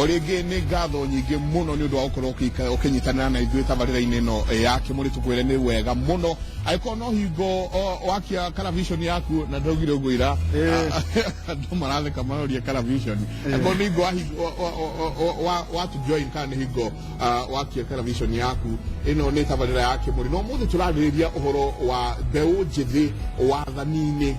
orege ni gatho nyingi muno ni undu wa ukorwo ukinyitanira na ithuĩ tabarĩra-inĩ ĩno ya Kĩmũrĩ tũkwĩre nĩ wega muno aiko no hingo wakia television yaku na ndogire ũgwĩra andũ maratheka maroria television aiko ni hingo wa to join kana hingo wakia television yaku ĩno nĩ tabarĩra ya Kĩmũrĩ no mũthĩ tũrarĩrĩria ũhoro wa mbeũ njĩthĩ wathani-inĩ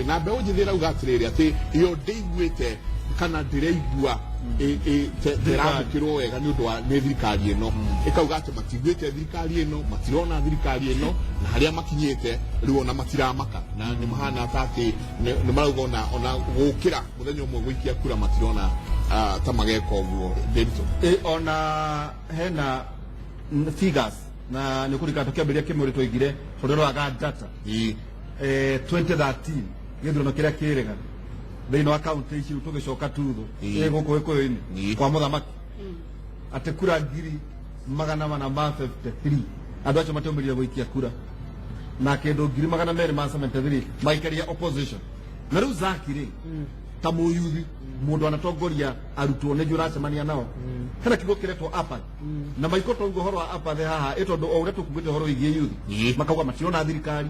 na mbeũ njĩthĩ rauga atĩrĩrĩ atĩ yo ndĩiguĩte kana ndĩraigua ndĩrathikĩrwo wega nĩ ũndũ wa nĩ thirikari ĩno ĩkauga atĩ matiguĩte thirikari ĩno matirona thirikari ĩno na harĩa makinyĩte rĩu ona matiramaka na nĩ mahana ta atĩ nĩ marauga ona gũkĩra mũthenya ũmwe gũikia kura matirona ta mageka ũguo Ndĩritũ ona hena figures na nĩ kũrika tũkĩambĩrĩria Kĩmũrĩ twaigire tũrĩroraga data 2013 gĩthurano kĩrĩa kĩrĩga thĩinĩ wa kaunti ici tũgĩcoka tutho gũkũ Gĩkũyũ-inĩ kwa mũthamaki atĩ kura 453 andũ acio mataumĩrire gũikia kura na kĩndũ 273 maikaria opposition na rĩu Zaki-rĩ ta mũyuthi mũndũ anatongoria arutwo nĩ ũracemania nao hena kiugo kĩretwo APAD na maiko tongo horo wa APAD haha ĩtondũ o ũrĩa tũkugĩte horo wĩgiĩ yuthi makauga matirona thirikari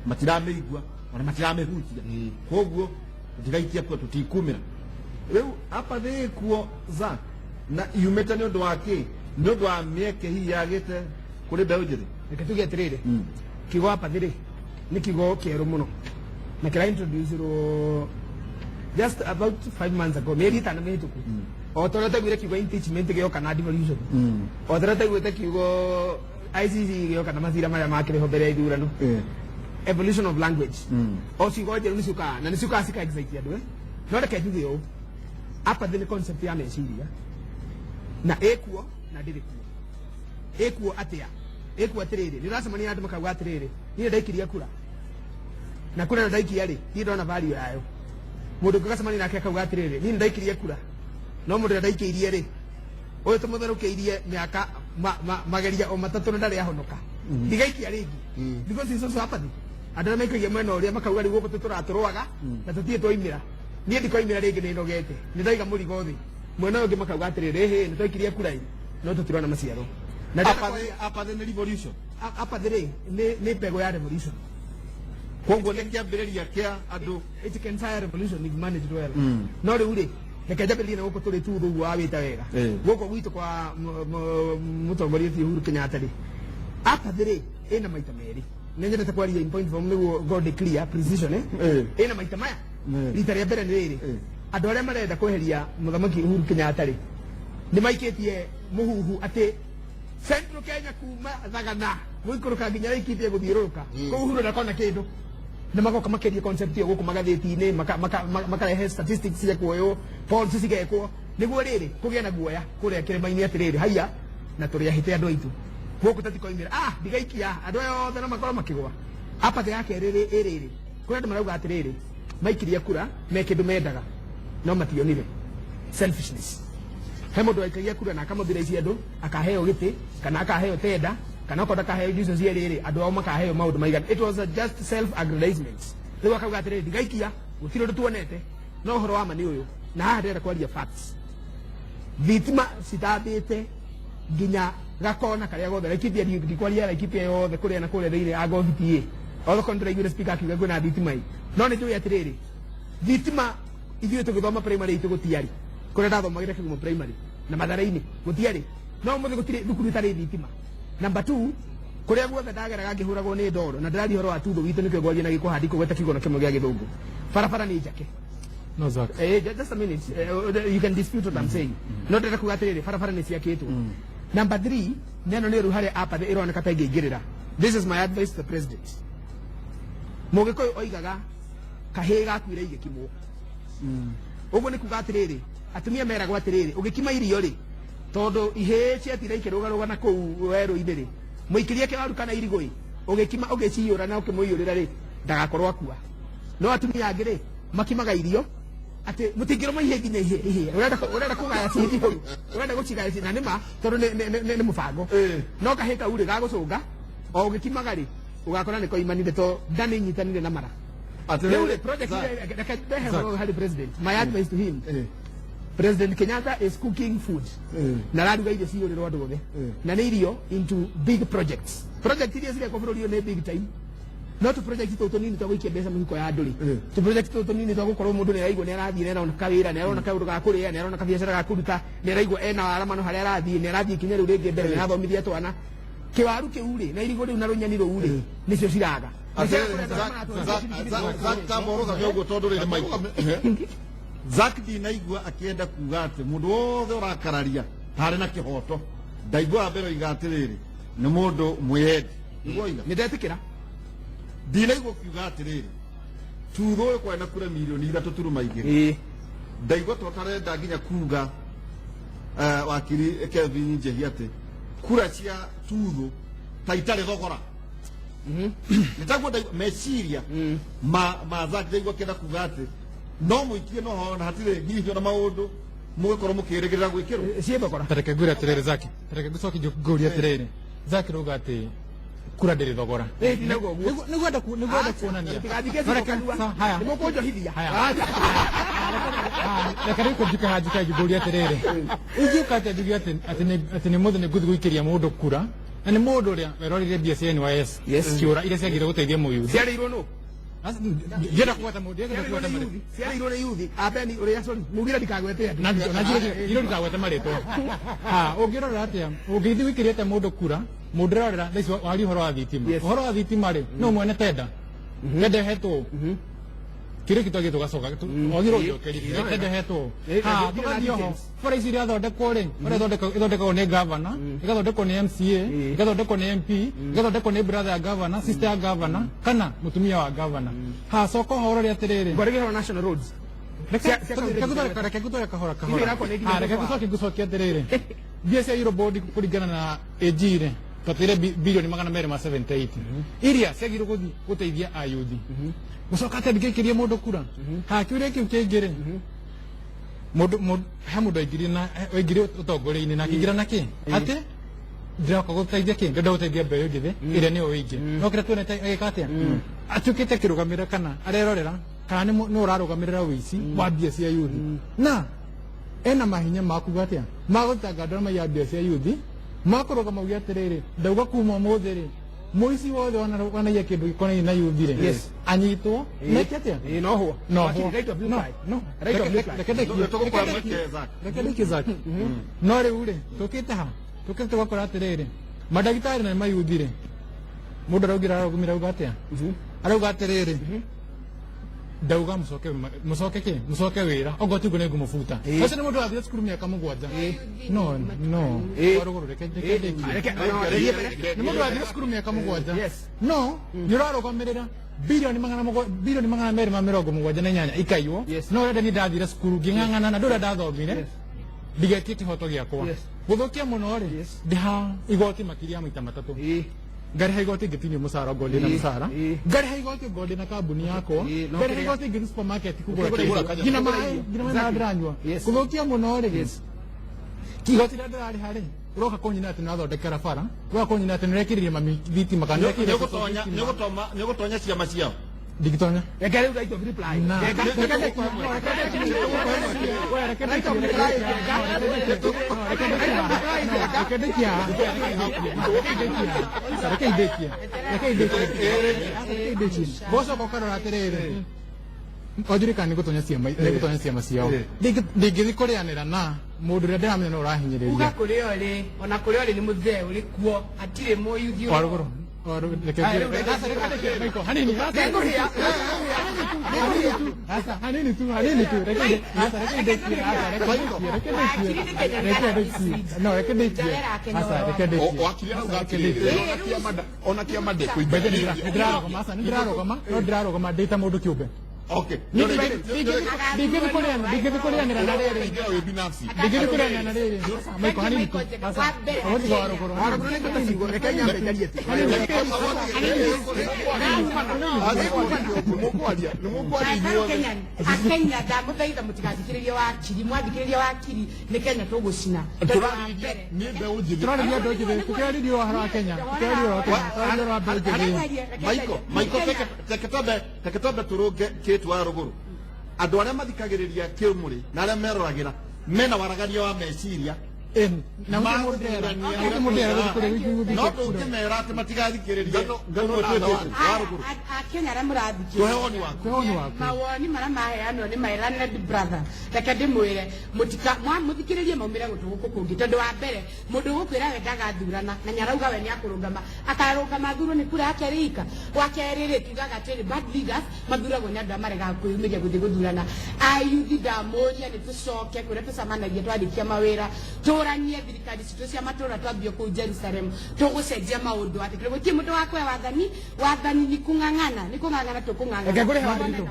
matiramĩigua ona matiramĩhutia koguo ndigaikia kwa tutikumira rĩu APAD ĩkuo Zaki na yumĩte nĩ ũndũ wa kĩ nĩ ũndũ wa mĩeke hii yagĩte kũrĩ mbeũ njĩthĩ reke tuge atĩrĩrĩ kiugo APAD-rĩ nĩ kiugo kĩerũ mũno na kĩra introduce just about 5 months ago mĩeri 5 mĩhĩtũku o tũrĩa tũiguire kiugo impeachment gĩoka na devolution o tũrĩa tũiguĩte kiugo ICC gĩoka na macira marĩa makĩrĩho mbere ya ithurano evolution of language o ciugo njerũ nĩciũkaga na nĩciũkaga cika-excite andũ no reke njuge ũũ APAD nĩ concept ya meciria na ĩkuo na ndĩrĩ kuo ĩkuo atĩa ĩkuo atĩrĩrĩ nĩũracemania na andũ makauga atĩrĩrĩ niĩ ndaikirie kura na kura ndaikia-rĩ niĩ ndona value yayo mũndũ ũngĩgacemania nake akauga atĩrĩrĩ niĩ ndaikirie kura no mũndũ ndaikĩirie-rĩ ũyũ tũmũtherũkĩirie mĩaka mageria o matatũ na ndarĩ ahonoka ndigaikia rĩngĩ because it's also APAD andũ arĩa maikagia mwena ũrĩa makauga rĩu gũkũ tũratũrũaga na tũtirĩ twaimĩra niĩ ndikoimĩra rĩngĩ nĩnogete nĩndaiga mũrigo thĩ mwena ũngĩ makauga atĩrĩrĩ hĩ nĩtwaikirie kura-ĩ no tũtirona maciaro na APAD nĩ revolution APAD-rĩ nĩ mbegũ ya revolution koguo nĩ kĩambĩrĩria kĩa andũ it can fire revolution if managed well no rĩu-rĩ reke njambĩrĩrie na gũkũ tũrĩ tutho ũguo wawĩte wega gũkũ gwitũ kwa mũtongoria Uhuru Kenyatta-rĩ APAD-rĩ ĩna maita merĩ nĩ nyendete kwaria in point form nĩguo God clear precision ĩna maita maya rita rĩa mbere nĩ rĩrĩ andũ arĩa marenda kweheria mũthamaki Uhuru Kenyatta-rĩ nĩ maikĩtie mũhuhu atĩ Central Kenya kuma Thagana gũikũrũka nginya Laikipia gũthiũrũrũka kũu Uhuru ndakona kĩndũ nĩ magoka makĩria concept ĩyo gũkũ magathĩti-inĩ makarehe statistics cia kuoywo polls cigekwo nĩguo rĩrĩ kũgĩa na guoya kũrĩa kĩrĩma-inĩ atĩrĩrĩ haiya na tũrĩahĩte andũ aitũ gũkũ tatikoimĩra ndigaikia andũ aya othe no makorwo makĩgwa APAD ya kerĩ ĩrĩrĩ kũrĩ andũ marauga atĩrĩrĩ maikirie kura me kĩndũ mendaga no mationire selfishness he mũndũ waikagia kura na akamũthiraicia andũ akaheo gĩtĩ kana akaheo tenda kana okorwo ndakaheo indo cia rĩrĩ andũ ao makaheo maũndũ maigana it was just self aggrandizement rĩu akauga atĩrĩrĩ ndigaikia gũtirĩ ũndũ tuonete no ũhoro wa ma nĩ ũyũ na haha ndĩrenda kwaria facts thitima citambĩte nginya gakona karĩa gothe Laikipia ndikwaria Laikipia yothe kũrĩa na kũrĩa thĩinĩ ya goviti othe kono ndĩraiguire speaker akiuga kwĩna thitima-ĩ no nĩ njũĩ atĩrĩrĩ thitima ithuĩ tũgĩthoma primary itũ gũtiarĩ kũrĩa ndathomagĩra Kĩgumo primary na Mathare-inĩ gũtiarĩ no ũmũthĩ gũtirĩ thukuru itarĩ thitima number 2 kũrĩa guothe ndageraga ngĩhũragwo nĩ ndoro na ndĩrathi ũhoro wa tutho witũ nĩkĩo ngwaria na gĩkũ handi kũgweta kiugo kĩmwe gĩa gĩthũngũ barabara nĩ njake no Zaki just a minute you can dispute what I'm saying no ndĩrenda kuga atĩrĩrĩ barabara nĩ ciakĩtwo number 3 neno nĩ ruhare APAD ĩroneka ta ingĩingĩrĩra this is my advice to the president mũgĩkũyũ oigaga kahĩĩ gakuire igĩkimwo ũguo nĩ kuga atĩrĩrĩ atumia meragwo atĩrĩrĩ ũgĩkima irio-rĩ tondũ ihĩĩ ciatira ikĩrũgarũga na kũu werũ-inĩ-rĩ mũikĩrie kĩwaru kana irigũ-ĩ ũgĩkima ũgĩciyũra na ũkĩmũiyũrĩra-rĩ ndagakorwo akua no atumia angĩ-rĩ makimaga irio atĩ mũtingĩrũma ihĩĩ nginya ihĩe ũrenda kũgaya citi hũru ũrenda gũcigaya citi na nĩma tondũ nĩ mũbango no kahĩĩ kau-rĩ gagũcũnga o ũgĩkimaga-rĩ ũgakora nĩ koimanire to nda nĩ inyitanire na mara rĩu-rĩ project harĩ president my advice to him President Kenyatta is cooking food. Na raruga irio ciuriro andu othe. Na ni irio into big projects. Project iria cirekwo bururi ni big time. No tu project tu tunini twa gwikia mbeca mihuko ya nduri. Tu project tu tunini twa gukorwo mundu ni araigwo ni arathie ni araona kawira ni araona kaundu ga kuria ni araona kabiacara ga kuruta ni araigwo ena arama no haria arathie ni arathie kinya riu ringi mbere ni arathomithia twana kiwaru kiu ri na irigo riu na runyani ruu ri nicio ciraga Zak ndinaigua akienda kuga ati mundu wothe urakararia hari na kihoto ndaigua mbere iga atiriri ni mundu mwiyendi ni ndetikira ndinaigua kiuga atiriri tutho kwenda kura milioni 3.2 ndaigua twatarenda nginya kuga wakiri Kevin Njehi ati kura cia tutho ta itari thogora nitagwo meciria ma Zak ndaigua kenda kuga ati no muikie no hona hatire hijo na maundu mugikorwo mukirigirira gwikirwo ciembe kora tareke ngwira atiriri Zaki tareke gucoki nguria atiriri Zaki ruga ati kura ndiri thogora niguenda kuonania haya nimukunjohithia reke riko njike hanjika nguria atiriri ingiuka ati njuge ati ni muthe ni nguthi guikiria mundu kura na ni mundu uria werorire mbia cia NYS ciura iria ciagire guteithia muyuthi ciarirwo no Gera kuota mudi, gera kuota mudi. Siari irone yuthi, abeni uri asoni, mugira dikagwete ati. Na njire iro dikagwete marito. Ugirora atia, ugithi wikirite mundu kura, mundu rorera, thaici wari horo wa thitima. Horo wa thitima ri, no mwene tenda. Tenda hetwo. Kire kitwage tugacoka, ogiro yo keri, tenda hetwo. Tukathio ho. Fora ici ria thondekwo ri, ora thondekwo ni governor, igathondekwo ni MCA, igathondekwo ni MP, igathondekwo ni brother ya governor, sister ya governor, kana mutumia wa governor. Soko horo ria atiriri. Ngorege national roads. Reke gutora kahora. Reke gucokia atiriri. Mbia cia Euro board kuringana na AG ri, twatire bilioni 278. Iria ciagirwo guthi guteithia ayuthi. Gucoka ati ndikikirie mundu kura. Kiure kiu kingire. Mundu aingiri na aingiri utongore-ini na kingira na ki ati ndiraka guteithia ki ndenda guteithia mbeũ njithi iria ni uingi no kira tuone agika atia atukite kirugamira kana arerorera kana ni urarugamirira wici wa mbia cia yuthi na ena mahinya makuga atia magutanga ndona ya mbia cia yuthi makuruga maugia atiriri ndauga kuma muthiri muici wothe wanaia kindu gikone na yuthi ri anyitwo neke atia no ho reke Zaki no riu ri tukite ha tukite tugakora atiriri madagitari na mayuthi ri mundu araugira aragumira uga atia arauga atiriri ndauga mucoke wira ongo tugo ne ngumufuta acio ni mundu athie cukuru miaka 7 no waruguru reke ni mundu athie cukuru miaka 7 no nirarugamirira bilioni 278 ikaiwo no renda ni ndathire cukuru nging'ang'ana na ndura ndathomire ndigetie kihoto giakwa guthukia muno ri ndiha igoti makiria maita matatu ngari haigoti ngitinio musara ngodi na musara ngari haigoti ngodi na kambuni yako ngari haigoti ngithi supermarket kugura gina mai na ndiranywa kuthukia muno ri kigoti na ndirari hari uroka kunyina ati nathondekera bara uroka kunyina ati nirekiririe mami thiti makana nigutonya ciama ciao digitonya ekere right of reply boso kokaro atiriri ojurika ni gutonya ciama ciao ndingithi kurianira na mundu ria ndiramenya no urahinyiriria uga kuri ori ona kuri ori ni muthee uri kuo atire moyuthi waruguru Okay. Digiri kurianira na riri. Digiri kurianira na riri. Maiko hanini tu. Sasa. Awoti kwa waruguru. Waruguru ni kata sigo. Reke nyambe jarieti. Akenya ndamuthaitha mutigithikiririe wakiri mwathikiririe wakiri ni Kenya tugucina turariria ndu njithi tukiririo haro wa Kenya tukiririo wa mbeũ njithi Teketobe turunge kitu wa ruguru andu aria mathikagiriria kimuri na aria meroragira mena waragaria wa meciria na modera no tukimera ati matigathikiririe Kenya ramurathi tuhoni wako mawoni mara maheanwo ni my learned brother reke ndimwire mutika muthikiririe maumire gutu guku kungi tondu wa mbere mundu gukwira we ndagathurana na nyarauga we ni akurungama akarungama thuro ni kura yake rika wakerire tugaga tiri bad leaders mathuragwo ni andu amarega kwiyumiria guthi guthurana ayuthi ndamuria ni tucoke kuria tucamanagia twarikia mawira turanie thirikari citu cia matura twambie ku Jerusalem tugucenjia maundu atikire gutie mundu wakwe wathani ni kung'ang'ana tukung'ang'ana ekagore handito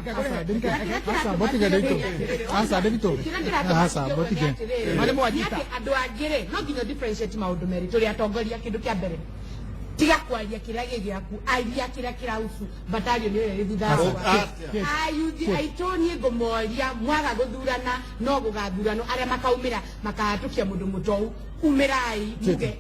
asa botiga dito asa dito asa botiga mane mwajita andu angire no nginya differentiate maundu meri turi atongoria kindu kia mbere tiga kwaria kirage giaku aria kira kiraufu batalio ni ile thithawa ayuthi aitonie ngomoria mwaga guthurana no gugathurano aria makaumira makahatukia mundu mutou umirai muge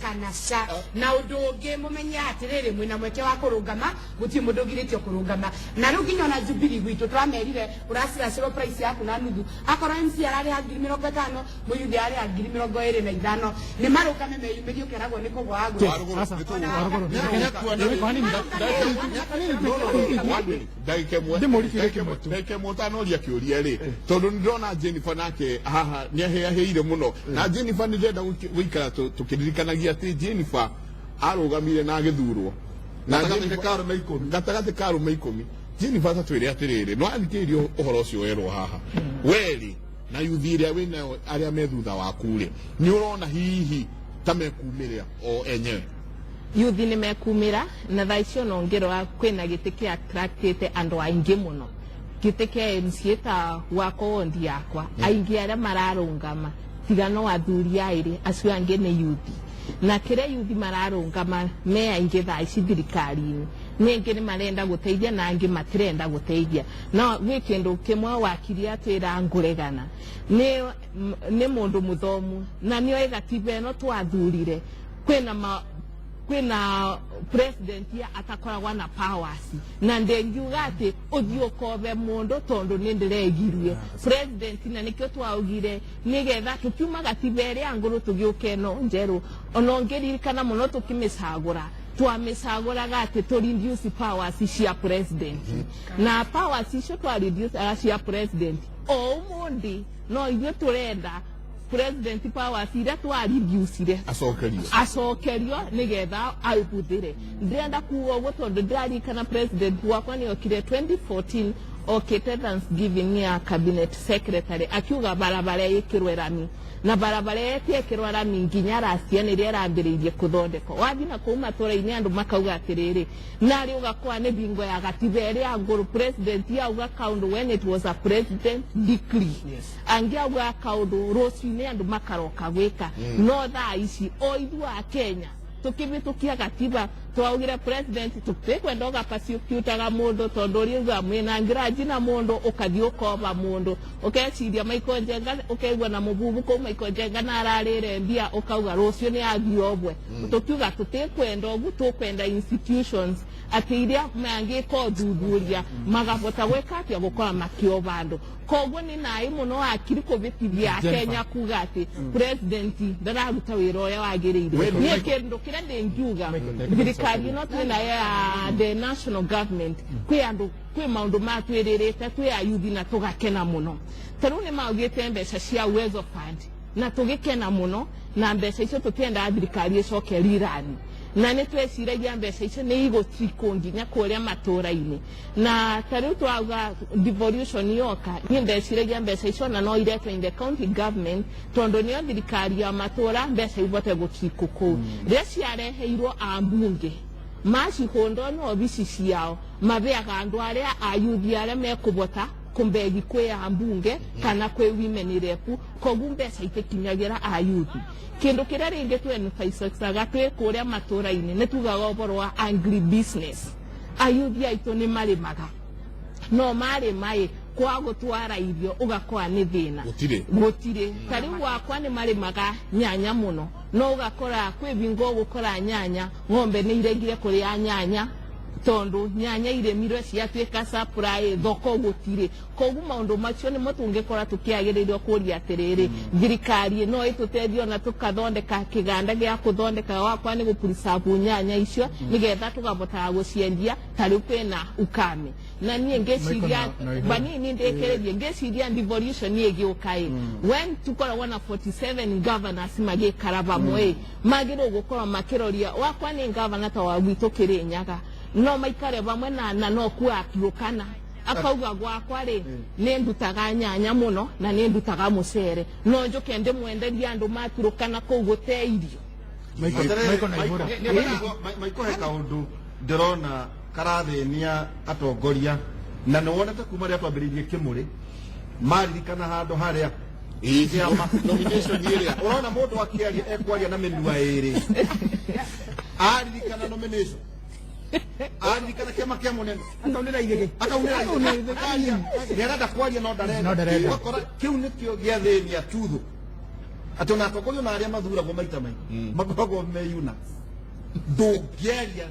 kanasa na undu ungi mumenye atiriri mwina mweke wa kurungama guti mundu giritio kurungama na riu nginya na Jubilee gwitu twamerire urasira zero price yaku na nuthu akora MC arari ha 50 muyuthi ari ha 25 ni marukame meyumirio keragwo ni kugwa agwo ndagike mutanoria kiuria ri tondu ndona Jennifer nake haha ni aheire muno na Jennifer ni ndenda guikara tukiririkanagia ati Jennifer arugamire na githurwo na gatagati karu meikomi Jennifer tatwire atiriri no athikirio uhoro ucio werwo haha weri na yuthiria wina aria methutha wakure ni urona hihi tamekumiria o enyewe yuthi ni mekumira na thaicio no ngero kwina gitike attracted andu aingi muno gitike MCA wako ondi yakwa aingi aria mararungama tigano athuri airi acio angi ni yuthi na kire yuthi mararungama me aingi thaici thirikari-ini ningi ni marenda guteithia na angi matirenda guteithia no gwi kindu kimwe wakiri atwira nguregana ni mundu muthomu na nio igatiba ino twathurire kwina president ya atakoragwa na powers na ndengiuga ati uthio kobe mundu tondu nindiregirie president na nikio twaugire nigetha tukiuma gatibere anguru tugiuke no njeru onongeririkana muno tukimisagura twamisaguraga ati to reduce powers cia president na powers icio twa reduce cia president o mundi no ithuĩ turenda president powers ira twaridiusire acokerio nigetha aibuthire ndenda kuwa uguo tondu ndirarikana president wakwa ni okire 2014 okite Thanksgiving ya cabinet secretary akiuga barabara yikirwe rami na barabara yekirwe rami nginya racia ni rierambiriirie kuthondeko wathina kuuma tura-ini andu makauga atiriri nari ugakwa ni bingo ya gatibere ya nguru president ya uga count when it was a president decree angia uga count rosini andu makaroka gwika no thaa ici o ithua Kenya tukibitukia gatiba twaugire president tukwenda ugapasiukutaga mundu tondu riuga mwina ngiraji na mundu ukathio koba mundu ukeciria Michael Njenga ukaigwa na mububu ko Michael Njenga na ararire mbia ukauga rucio ni agiobwe tukiuga tutikwenda ugu tukwenda institutions ati iria mangiko thuthuria magabota gwika atia gukora makioba andu koguo ni nai muno akiri kubitithia Kenya kuga ati president ndararuta wira uria wagiriire ni kindu kiria ndingiuga thirikari no twina ya the national government kwi maundu matwiririte twi ayuthi na tugakena muno taru ni maugite mbeca cia uwezo fund na tugikena muno na mbeca icio tutienda thirikari icoke rirani na ni tweciragia mbeca icio ni igutiko nginya kuria matura-ini na taru twauga devolution yoka ni ndeciragia mbeca icio na no iretwo in the county government tondu ni thirikari ya matura mbeca ibote gutiko ku ria ciareheirwo ambunge maci hondo no bisi ciao mabeaga andu aria ayuthi aria mekubota kumbegi kwe ambunge kana kwe women rep kogu mbeca itikinyagira ayuthi kindu kiria ringi twenifaisaksaga twi kuria matura-ini ni tugaga uboro wa angry business ayuthi aitu ni marimaga no mari mai kwa gutwara irio ugakwa ni thina gutire tari wakwa ni marimaga nyanya muno no ugakora kwi bingo gukora nyanya ng'ombe ni iregire kuria nyanya tondu nyanya iremirwe ciatuika supply thoko gutire koguo maundu macio ni mutungikora tukiagiririo kuria atiriri thirikari no ituteithio na tukathondeka kiganda gia kuthondeka wakwa ni gupreserve nyanya icio nigetha tugabota guciendia tari kwina ukame na nie ngeciria banini ndekererie ngeciria devolution ni egiukai when tukoragwo na 47 governors magikara bamwe magiro gukora makiroria wakwa ni governor ta wa gwitu Kirinyaga no maikare bamwe na no kuaturukana akauga gwakwa ri ni ndutaga nyanya muno na ni ndutaga mucere no njuke ndi mwenderia andu maturukana kuu guteirio maiko he kaundu ndirona karathenia atongoria na no wonete kuma ria twambiririe kimuri maririkana handu haria nomination iria urona mundu akiaria ekwaria na mendua iri aririkana nomination aririkana kiama kia munene akaunira igege nĩarenda kwaria no ndarenda ũgakora kĩu nĩkĩo gĩathĩnia tuthu atĩ ona atongoria na arĩa mathuragwo maita maingĩ makoragwo meyuna ndũngĩaria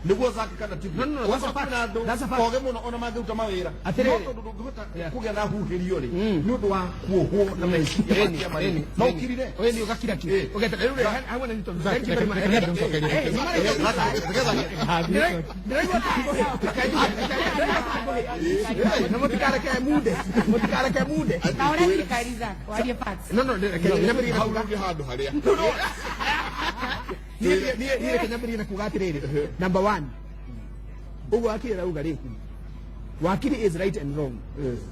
nĩguo zakĩkana tibu oge mũno ona mangĩruta mawĩra no tondũ ndũngĩhota kũgĩa na huhĩrio rĩ nĩ ũndũ wa kuohwo na meciria marĩa no ũkirire oye ni ukakira ki ogeta rero hawana ni tondu thank you very much no mutikara ke mude naona ni kairiza waje facts no nyamiri hau ndio handu haria ni kenyamiri na kugatiriri number 1 ugo akira uga ri wakiri is right and wrong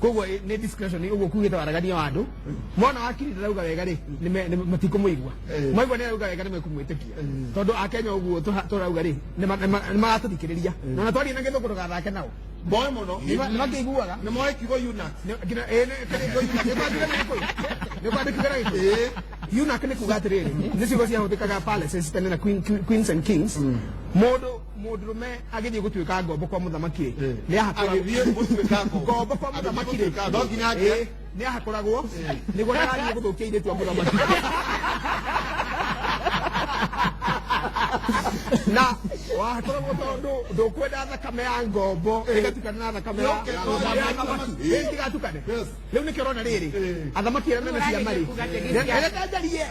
kogo ni discretion ni ugo kugita waragania wandu mwana wakiri ndauga wega ri ni matiko muigwa muigwa ni auga wega ni mekumwitikia tondu akenya ugo turauga ri ni maratuthikiriria na twari na githuko tugathake nao boy muno ni makiguaga ni moe kigo yuna kina ni kwa dikira ito yuna kene kugatiriri nisi gosi ahutikaga palaces tene na queens and kings mundu me agithie gutuika ngombo kwa muthamaki ni agithie gutuika ngombo kwa muthamaki no nginya ake ni ahakoragwo niguo ndagathie guthukia ire twa muthamaki na wahakoragwo tondu ndukwenda thakame ya ngombo igatukana na thakame ya thamaki igatukane riu nikio urona riri athamaki arĩa mena cia mari ndajarie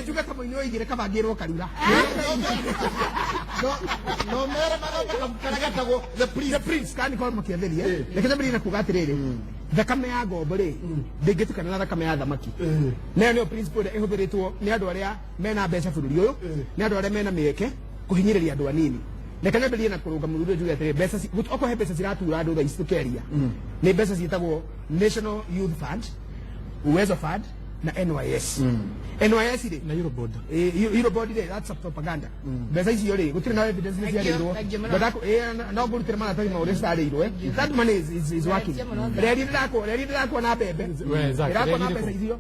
njuge ta mũini oigire kabangĩrwo karura no mere magatagwo the prince kani kwa makiatheria reke njambĩrĩrie na kuga atĩrĩrĩ thakame ya ngombo rĩ ndĩngĩtukana na thakame ya thamaki nayo nĩyo principle ĩrĩa ĩhũthĩrĩtwo nĩ andũ arĩa mena mbeca bũrũri ũyũ nĩ andũ arĩa mena mĩeke kũhinyĩrĩria andũ anini reke nyambĩrĩrie na kũrũga mũthuri ũyũ njuge atĩrĩrĩ mbeca okorwo he mbeca ciratura andũ thaa ici tũkeria nĩ mbeca ciĩtagwo National Youth Fund, Uwezo Fund na NYS. NYS ri na Eurobond. Eurobond ri that's propaganda. Mbeca icio ri gutire na evidence ni ciarirwo. Badako no ngurutire mana tari maure starirwo that money is working. Reri ndako na bebe. Ndako na pesa icio.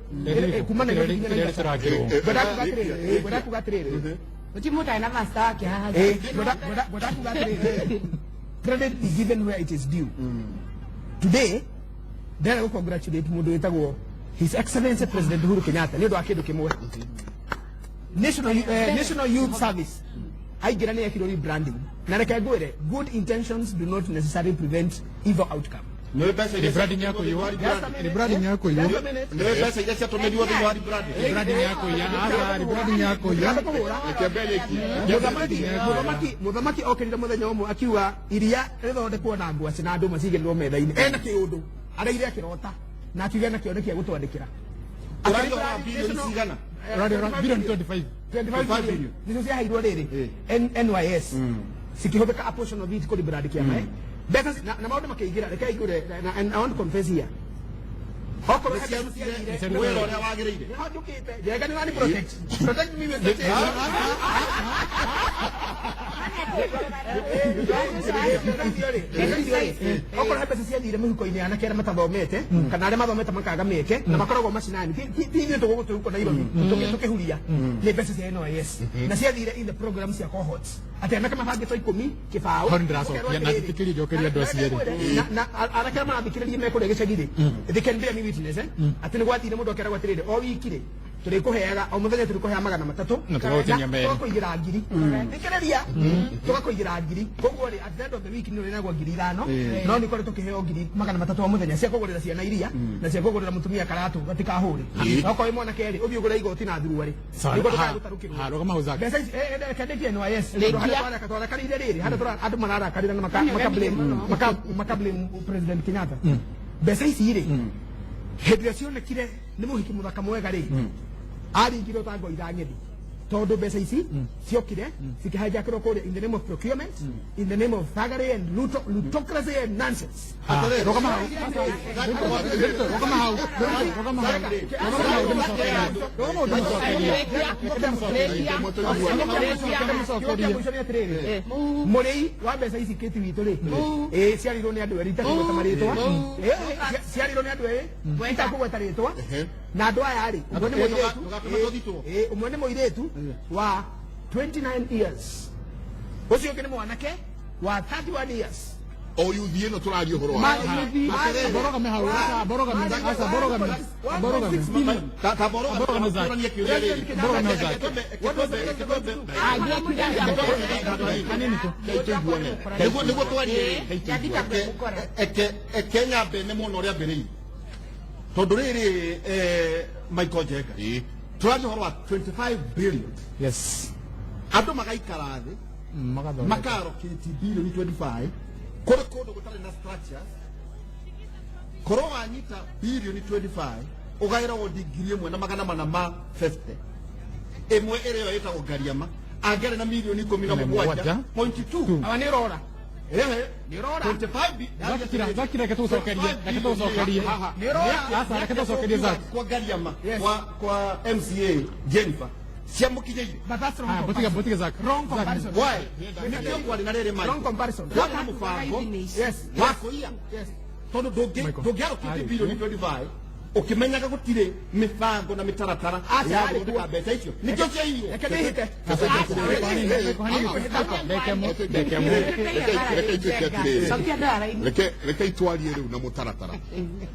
Kumana na nginya badako gatirire. utimuta na master wake haha badako gatirire. Credit is given where it is due. Today there we congratulate mundu wetagwo His Excellency President Uhuru Kenyatta ni ndo akindu kimwe National Youth Service aigira ni ekirori branding na reke ngwire good intentions do not necessarily prevent evil outcome no pesa ile branding yako hiyo ni branding yako hiyo no pesa ile chatomediwa ni wali branding yako hiyo ni branding yako hiyo muthamaki okirire muthenya umwe akiuga iria rithondekwo na ngwaci na andu macigirwo metha-ini ena kiundu araire akirota na akiuga na kioneki gutwandikira bilioni 25 billion nizo cia hairwo riri NYS sikihũthĩka a portion of it kuri brand kia mai better na maundu makeigira reke igure and I want to confess here hoko wewe ule wagirire hajukite jega ni nani protect me with the okora pesa cia thire muhuko-ini anake arĩa matathomete kana arĩa mathomete makaga mĩeke na makoragwo macinani ti ithuĩ tũgũtũruko Nairobi tũkĩhuria nĩ mbeca cia NYS na cia thire in the program cia cohorts atĩ anake mabangĩtwo 10 kĩbaũ na tikiri jokeria andũ acieri na anake arĩa marathikĩrĩria mekũrĩa gĩcagi-rĩ they can bear me witness atĩ nĩ gwathire mũndũ akeragwo atĩrĩrĩ o wiki-rĩ turikuheaga o muthenya turikuhea magana matatu Na tugagutinia meri. tugakuigira ngiri nikereria tugakuigira ngiri koguo ri at the end of the week ni urinagwo ngiri 5 no ni kore tukiheo ngiri magana matatu o muthenya cia kugurira ciana iria na cia kugurira mutumia karatu gatikahuri no kwa mwana keri uthi ugura igoti na thurua ri niko tukarutarukirwo haro kama uzaki mbeca ici kendekie no yes hada twara karire riri hada twara andu marara karira na makablame president Kenyatta mbeca ici ri hĩndĩ ĩrĩa cionekire nĩ mũhiki mũthaka mwega rĩ aringirwo ta ngoi thang'ethi tondu mbeca ici ciokire cikĩhanjakĩrwo kũrĩa in the name of procurement in the name of thuggery and plutocracy and nonsense mũrĩi wa mbeca ici kĩti witũ rĩ ciarirwo nĩ andũ erĩ itakũgweta marĩtwa ciarirwo nĩ andũ erĩ itakũgweta rĩtwa na andũ aya rĩ ũmwe nĩ mũirĩtu wa 29 years ucio ũngĩ nĩ mwanake wa 31 years o yuthi ĩno tũraria ũhoro wa nĩguo twarie Kenya mbene mũno ũrĩa mbere tondũ rĩrĩ Michael Njenga tũraria ũhoro wa 25 billion yes andũ magaikara thĩ makarokĩti bilioni 25 kũrĩ kũndũ gũtarĩ na structures korwo wanyita bilioni 25 ũgaĩra wodi ngiri ĩmwe na magana mana ma 50 ĩmwe ĩrĩa ĩyo ĩtagwo Ngariama angĩarĩ na milioni 17.2 awa nĩ rora nĩ rora 25 zakira ketucokerie nĩ rora asa ketucokerie zaki kwa Ngariama kwa MCA Jennifer ciamũkinyĩire but that's wrong botiga zaki wrong comparison why nĩkĩo kwarĩ na rĩrĩ wrong comparison wona mũbango yes wa kũiya tondũ ndũngĩarũkĩte bilioni 25 ũkĩmenyaga gũtirĩ mĩbango na mĩtaratara ya gũthondeka mbeca icio nĩkĩo ciaiywo reke nĩhĩte reke itwarie rĩu na mũtaratara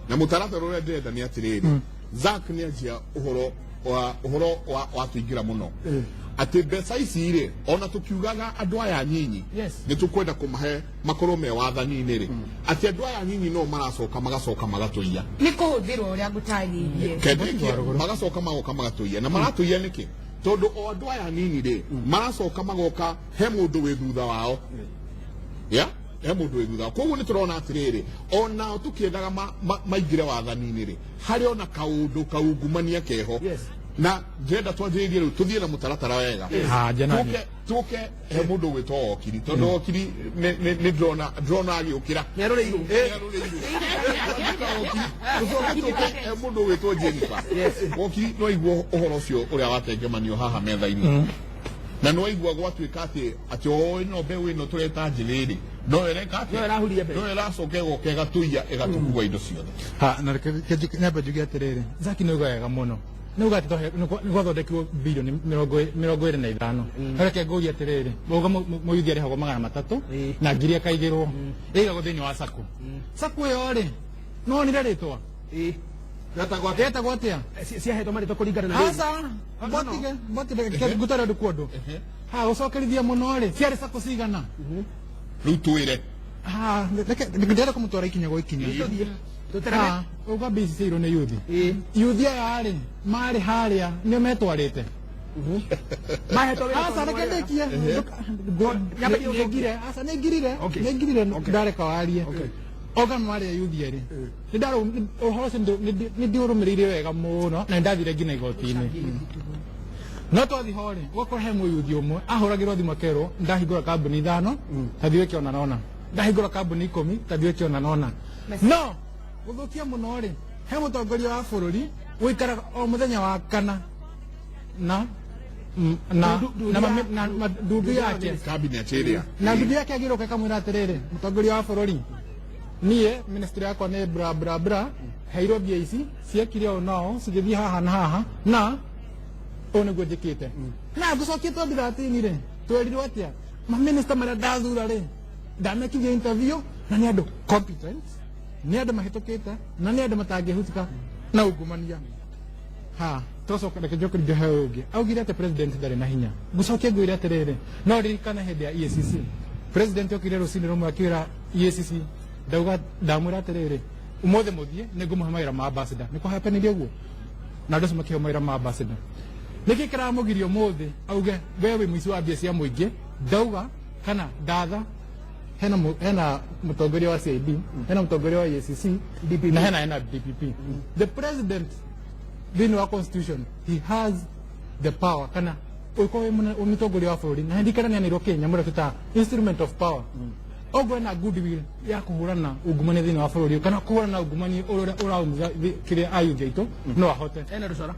na mũtaratara ũrĩa ndĩrenda nĩ atĩrĩrĩ Zack nĩ anjia ũhoro wa tũingĩra mũno atĩ mbeca ici rĩ ona tũkiugaga andũ aya nyinyi nĩ tũkwenda kũmahe makorwo me wathani-inĩ rĩ atĩ andũ aya nyinyi no magacoka magatũiya nĩ kũhũthĩrwo ũrĩa ngũtarĩirie magacoka magoka magatũiya na maratũiya nĩkĩ tondũ o andũ aya nini rĩ maracoka magoka he mũndũ wĩ thutha wao he mũndũ wĩ thutha wao koguo nĩ tũrona atĩrĩrĩ onao tũkĩendaga maingĩre wathani-inĩ rĩ harĩ ona kaũndũ kaungumania keho na njenda twanjĩrĩrie rĩu tũthiĩ na mũtaratara wega tũke he mũndũ gwĩtwo Okiri tondũ Okiri nĩ ndĩrona agĩũkĩra he mũndũ gwĩtwo Jennifer Okiri no aigua ũhoro ũcio ũrĩa watengemanio haha metha-inĩ na no aigua gwatuĩka atĩ o ĩno mbeũ ĩno tũreta njĩrĩrĩ no ĩracoka ĩgoka ĩgatũiya ĩgatũkua indo ciothe na nyambe njuge atĩrĩrĩ Zaki nĩ uga wega mũno nä uga nä gwathondekirwo bilioni 25 reke ngåria atä rä rä uga må yuthi arä hagwo magana 3 na ngiri akaigä rwo ä igagwo thä inä wa sako sako ä yo rä no nire rä twa getagwo atä a ciahetwo marĩtwa kũringana na aca botige ngutarä andå kå ndå ha gå cokerithia må no rä ciarä sako cigana rĩu twĩre ndĩrenda kå må twara ikinya gwa ikinya uga mbia ici ciairwo nĩ yuthi aya rĩ marĩ harĩa nĩo metwarĩte aca reke ndĩkie nĩ ngirire ndareka warie oga marĩa yuthi erĩ ũhoro ũcio nĩ ndiũrũmĩrĩire wega mũno na nĩndathire nginya igoti-inĩ no twathi ho rĩ ũgakora he mũyuthi ũmwe ahũragĩrwo thimũ akerwo ndahingũra kambuni 5 tathiĩ wĩke ona nona ndahingũra kambuni 10 tathiĩ wĩke ona nona no gũthũkia mũno rĩ he mũtongoria wa bũrũri gũikara o mũthenya wa kana na ndundu yake na ndundu yake agĩrũka kamwĩra atĩrĩrĩ mũtongoria wa bũrũri niĩ ministry yakwa nĩ bra heirwo mbia ici ciekire ũũ nao cigĩthiĩ haha na haha na ũũ nĩguo njĩkĩte na tũcokie twambiratinĩ rĩ twerirwo atĩa maminista marĩa ndathura rĩ ndamekithia interview na nĩ andũ competent nĩ andũ mahĩtũkĩte na nĩ andũ matangĩhutika na ungumania ha tocoka reke njoke njohe ũngĩ augire atĩ president ndarĩ na hinya ngũcokia ngwĩre atĩrĩrĩ no ririkana hĩndĩ ya EACC president okire rũcinĩ rũmwe akĩra EACC ndauga ndamwĩra atĩrĩrĩ ũmũthĩ mũthiĩ nĩngũmũhe mawĩra ma ambassador nĩ kũhapenirie ũguo na andũ acio makĩheo mawĩra ma ambassador nĩkĩ kĩramũgiria ũmũthĩ auge we wĩ mũici wa mbia cia mũingĩ ndauga kana ndatha hena mũtongoria wa CID hena mũtongoria wa EACC na hena DPP the president thĩinĩ wa constitution he has the power kana ũkorwo mũtongoria wa bũrũri na ndikana nĩ anĩrwo Kenya mũreke ta instrument of power ogwe na goodwill ya kũhũrana ungumania thĩinĩ wa bũrũri kana kũhũrana ungumania ũrĩa ũraumĩra kĩrĩa ayuthi aitũ no ahote ena rũcora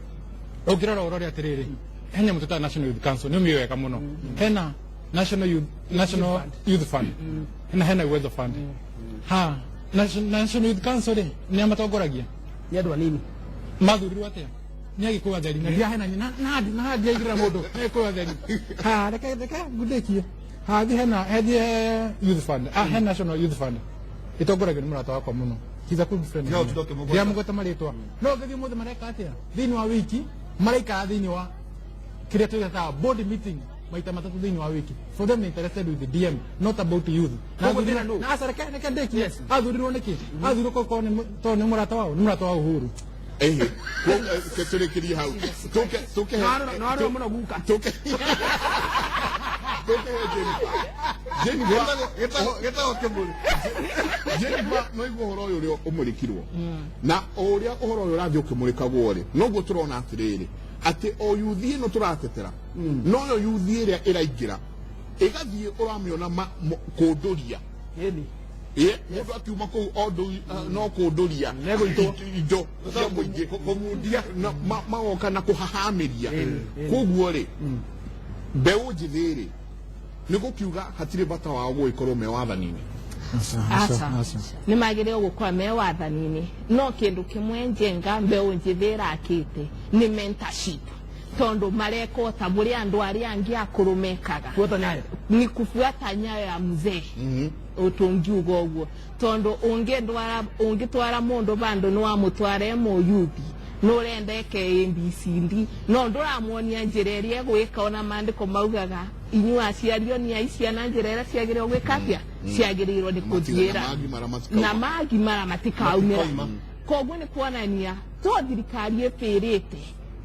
ũngĩrora ũrore atĩrĩrĩ hena mũtũ ta National Youth Council nĩ ũmĩoyeka mũno hena National Youth Fund hena Weather Fund ha National Youth Council nĩ amatongoragia nĩ andũ anini mathurirwo atĩa nĩ agĩkũa theri na ndia hena na ndia mũndũ nĩ kũa theri ha reke ngũndĩkie ha hena Youth Fund hena National Youth Fund itongoragio nĩ mũrata wakwa mũno he's a good friend no tutoke mũgũta ya mũgũta marĩtwa no gĩthiĩ mũndũ mareka atĩa thĩinĩ wa wiki maraikara thĩinĩ wa kĩrĩa tũgetaga board meeting maita matatũ thĩinĩ wa wiki for them interested with the DM not about youth na acareke nĩke ndĩki athurirwo nĩkĩ athurirwo tondũ nĩ mũrata wao nĩ mũrata wa Uhuru tũrĩkĩrie hau tũke no mũno guka Jennifer no igua ũhoro ũyũ ũrĩa ũmũrĩkirwo na ũrĩa ũhoro ũyũ ũrathiĩ ũkĩmũrĩkagwo rĩ noguo tũrona atĩrĩrĩ atĩ o yuthi ĩno tũratetera no yo yuthi ĩrĩa ĩraingĩra ĩgathiĩ ũramĩona kũndũria mũndũ akiuma kũu no kũndũria indo cia mũingĩ kũmundia magoka na kũhahamĩria koguo rĩ mbeũ njĩthĩ rĩ nĩ gũkiuga hatirĩ bata wao gũgĩkorwo me wathani-inĩ nĩ magĩrĩirwo gũkorwo me wathani-inĩ no kĩndũ kĩmwe njenga mbeũ njĩthĩ ĩrakĩte nĩ mentorship tondũ mareka ota mũrĩa andũ arĩa angĩ akũrũ mekaga nĩ kufuata nyayo ya mzee ũtũngiuga ũguo tondũ ũngĩtwara mũndũ bandũ nĩ wamũtwara mũyuthi n'ũrenda eke ABCD no ndũramuonia njĩra ĩrĩa gwĩka ona maandĩko maugaga inyuĩ aciario nĩ ciana njĩra ĩrĩa ciagĩrĩirwo gwĩka atĩa ciagĩrĩirwo nĩ gũthiĩra na magimara matikaumĩra koguo nĩ kuonania to thirikari ĩbĩrĩte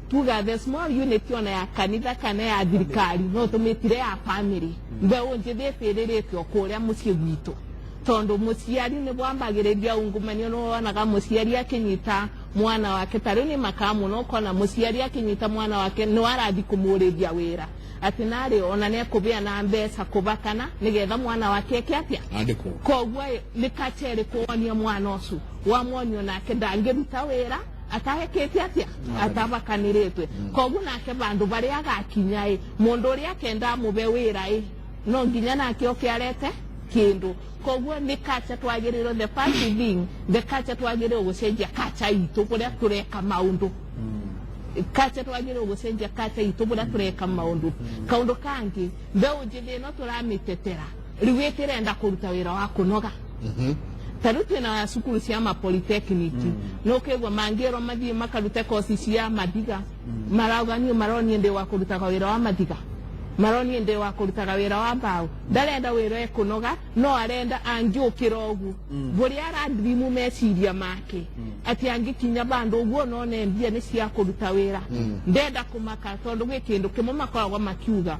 tuga the small unit ona ya kanitha kana ya thirikari no tũmĩtire ya family mbeũ njĩthĩ ĩbĩrĩrĩte o kũrĩa mũciĩ gwitũ tondũ mũciari nĩ bwambagĩrĩria ungumania no wonaga mũciari akĩnyita mwana wake tarĩ nĩ makamu no kona mũciari akĩnyita mwana wake no arathi kũmũrĩria wĩra atĩ narĩ ona nĩ ekũbĩa na mbeca kũbakana nĩgetha mwana wake eke atĩa koguo nĩ kacerĩ kuonia mwana ũcio wamwonio nake ndangĩruta wĩra atahekete atĩa atabakanĩrĩtwe koguo nake bandũ barĩa agakinya mũndũ ũrĩa akenda mũbe wĩra no nginya nake oke arete kindu koguo nĩ kacha twagĩrĩirwo the first thing the kacha twagĩrĩirwo gũcenjia kacha itũ kũrĩa tũreka maũndũ kacha twagĩrĩirwo gũcenjia kacha itũ kũrĩa tũreka maũndũ kaũndũ kangĩ mbeũ njĩthĩ no tũramĩtetera rĩu ĩtĩrenda kũruta wĩra wa kũnoga tarĩu twĩna cukuru cia mapolytechnic no kĩguo mangĩrwo mathiĩ makarute kosi cia mathiga marauganio maronie ndĩ wa kũrutaga wĩra wa mathiga maroni ndĩ wa kũrutaga wĩra wa mbaũ ndarenda wĩra ekũnoga no arenda angĩũkĩra ũguo bũrĩa aradrimu meciria make atĩ angĩkinya bandũ ũguo no mbia nĩ cia kũruta wĩra ndenda kũmaka tondũ gwĩ kĩndũ kĩmwe makoragwo makiuga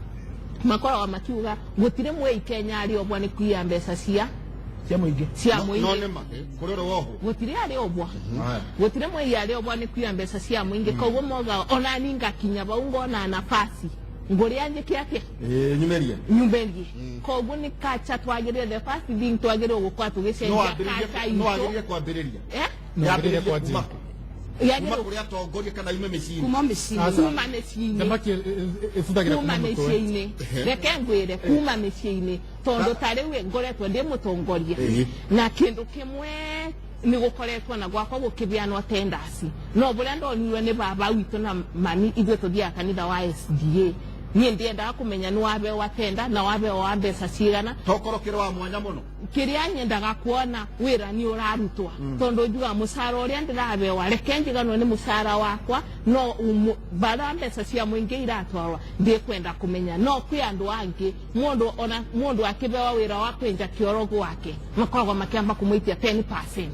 gũtirĩ mwĩ Kenya arĩ obwa nĩ kuia mbeca cia mũingĩ gũtirĩ arĩ obwa gũtirĩ mwĩ arĩ obwa nĩ kuia mbeca cia mũingĩ koguo moga ona ni ngakinya bau ngona nafasi ngoria njike atĩa nyumberie koguo nĩ kacha twagĩrĩire the first thing twagĩrĩirwo gũkorwo tũgĩcenjia kacha itũ no agĩrĩire kwambĩrĩria yambĩrĩrie kwanjia kũrĩa atongoria kana yume mĩciĩ-inĩ kuma mĩciĩ-inĩ reke ngwĩre kuma mĩciĩ-inĩ tondũ tarĩu ngoretwo ndĩ mũtongoria na kĩndũ kĩmwe nĩ gũkoretwo na gwakwa gũkĩbĩanwo tendasi no bũrĩa ndonirwe nĩ baba witũ na mami ithuĩ tũthiaga kanitha wa SDA niĩ ndiendaga kũmenya nĩ wabe watenda na wabe wa mbeca cigana tokorokero wa mwanya muno kĩrĩa nyendaga kuona wĩra nĩ ũrarutwa tondũ njuga mũcara ũrĩa ndĩrabewa reke njiganwo nĩ mũcara wakwa no bara mbeca cia mũingĩ iratwarwa ndikwenda kũmenya no kwĩ andũ angĩ mũndũ akĩbewa wĩra wa kwenja kĩoro gwake makoragwo makĩamba kũmũitia 10%.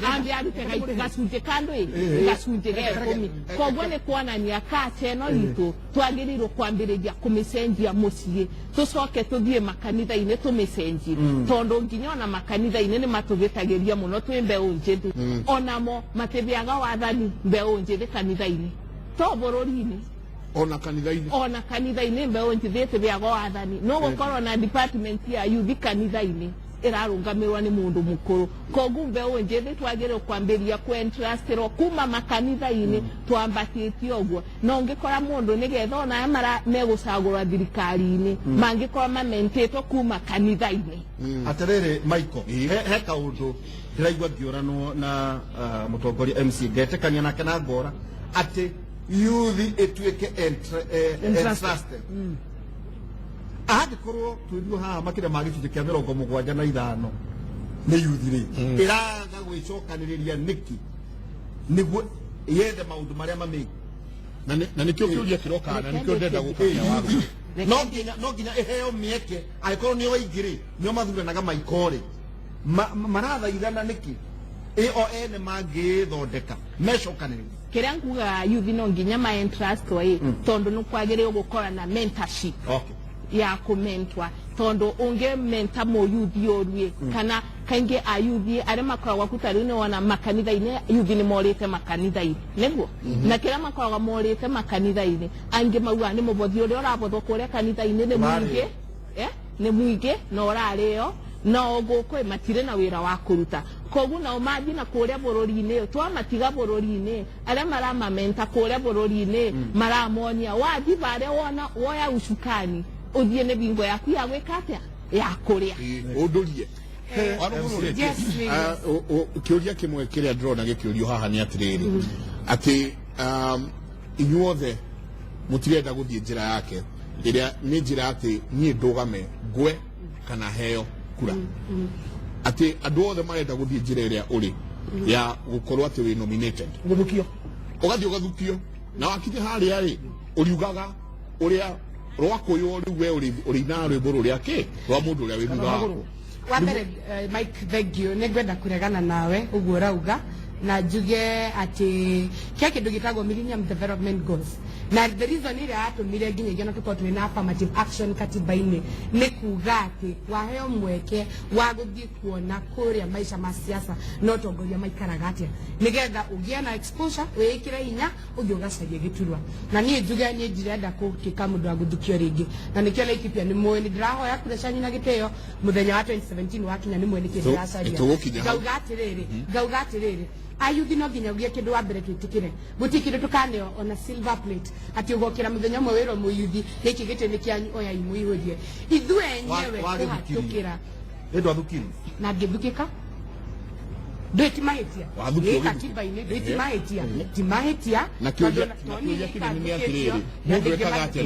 Ambi arute gacunjĩ kando gacunjĩ ga 10 koguo nĩ kuonania kaca ĩno itũ twagĩrĩirwo kwambĩrĩria kũmĩcenjia mũciĩ tũcoke tũthiĩ makanitha-inĩ tũmĩcenjie tondũ nginya ona makanitha-inĩ nĩ matũgĩtagĩria mũno twĩ mbeũ njĩthĩ onamo matĩbĩaga wathani mbeũ njĩthĩ kanitha-inĩ to bũrũri-inĩ ona kanitha-inĩ mbeũ njĩthĩ ĩtĩbĩaga wathani no gũkorwo na department ya youth kanitha-inĩ ĩrarũgamĩrwo nĩ mũndũ mũkũrũ koguo mbeũ njĩthĩ twagĩrĩirwo kwambĩrĩria kwentrustĩrwo kuma makanitha-inĩ twambatĩtie ũguo na ũngĩkora mũndũ nĩgetha ona megũcagũra thirikari-inĩ mangĩkorwo mamentĩtwo kuma kanitha-inĩ. Atĩrĩrĩ Michael he kaũndũ ndĩraigua ngĩũranwo na mũtongoria MC ngetĩkania nake na ngora atĩ youth ĩtuĩke entrusted angĩkorwo twĩrio haha makĩria ma gĩcunjĩ kĩa 75 nĩ yuthi-rĩ ĩraga gwĩcokanĩrĩria nĩki nĩguo yethe maũndũ marĩa mamĩi na nĩkĩo kĩũria kĩroka na nĩkĩo ndenda gũkania waru no nginya ĩheo mĩeke angĩkorwo nĩo aingĩ-rĩ nĩo mathuranaga maiko-rĩ marathaithana nĩki o ene mangĩthondeka mecokanĩrĩria kĩrĩa nguga yuthi no nginya ma entrustwo tondũ nĩ kwagĩrĩirwo gũkorwo na mentorship ya kũmentwa tondũ ũngĩmenta mũyuthi ũruĩ kana kaingĩ ayuthi arĩa makoragwo kutarĩ-inĩ wona makanitha-inĩ yuthi nĩ morĩte makanitha-inĩ nĩguo na kĩrĩa makoragwo morĩte makanitha-inĩ angĩ mauga nĩ mũbothi ũrĩa ũrabothwo kũrĩa kanitha-inĩ nĩ mũingĩ na ũrarĩo na gũkũ matirĩ na wĩra wa kũruta koguo nao mathiĩ na kũrĩa bũrũri-inĩ twamatiga bũrũri-inĩ arĩa maramamenta kũrĩa bũrũri-inĩ maramonia wathi barĩa wona woya ucukani uthie nĩ bingo yaku ya gwĩka atĩa ya kũrĩa ũndũrie kĩũria kĩmwe kĩrĩa ndĩrona gĩkĩũrio haha nĩ atĩrĩrĩ atĩ inyuothe mũtirenda gũthiĩ njĩra yake ĩrĩa nĩ njĩra atĩ niĩ ndũgame ngwe kana heo kura atĩ andũ othe marenda gũthiĩ njĩra ĩrĩa ũrĩ ya gũkorwo atĩ wĩ nominated ũgathiĩ ũgathukio na wakinya harĩa-rĩ ũriugaga ũrĩa rwakũyũ rĩu we ũrĩinaga rwĩmbo rũrĩa kĩ rwa mũndũ ũrĩa wĩ thutha waku. Wa mbere Mike thank you nĩ ngwenda kũregana nawe ũguo ũrauga na njuge atĩ kĩa kĩndũ gĩtagwo Millennium Development Goals na the reason ĩrĩa yatũmire nginyagia tũkorwo twĩna affirmative action katiba-inĩ nĩ kuga atĩ waheo mweke wa gũthiĩ kuona kũrĩa maica ma siasa no tongoria maikaraga atĩa nĩgetha ũgĩe na exposure wĩĩkĩre hinya ũthiĩ ũgacaria gĩturwa na niĩ njuge niĩ ndirenda gũtuĩka mũndũ wa gũthukio rĩngĩ na nĩkĩo Laikipia nĩ mũĩ nĩ ndĩrahoya kura cianyu na gĩtĩo mũthenya wa 2017 wakinya nĩ mwĩ nĩkĩ ndĩracaria ngauga atĩrĩrĩ ayuthi no nginya ũgĩe kĩndũ wa mbere twĩtĩkĩre gũtirĩ kĩndũ tũkaneo ona silver plate atĩ ũgokĩra mũthenya ũmwe wĩrwo mũyuthi gĩkĩ gĩtĩ nĩ kĩanyu oya imũihũrie ithuĩ enyewe kũhatũkĩra na ngĩthukĩka ndĩtimahĩtia katiba-inĩ ndĩtimahĩtia timahĩtia na kĩũria kĩnene nĩ atĩrĩrĩ mũndũ ekaga atĩa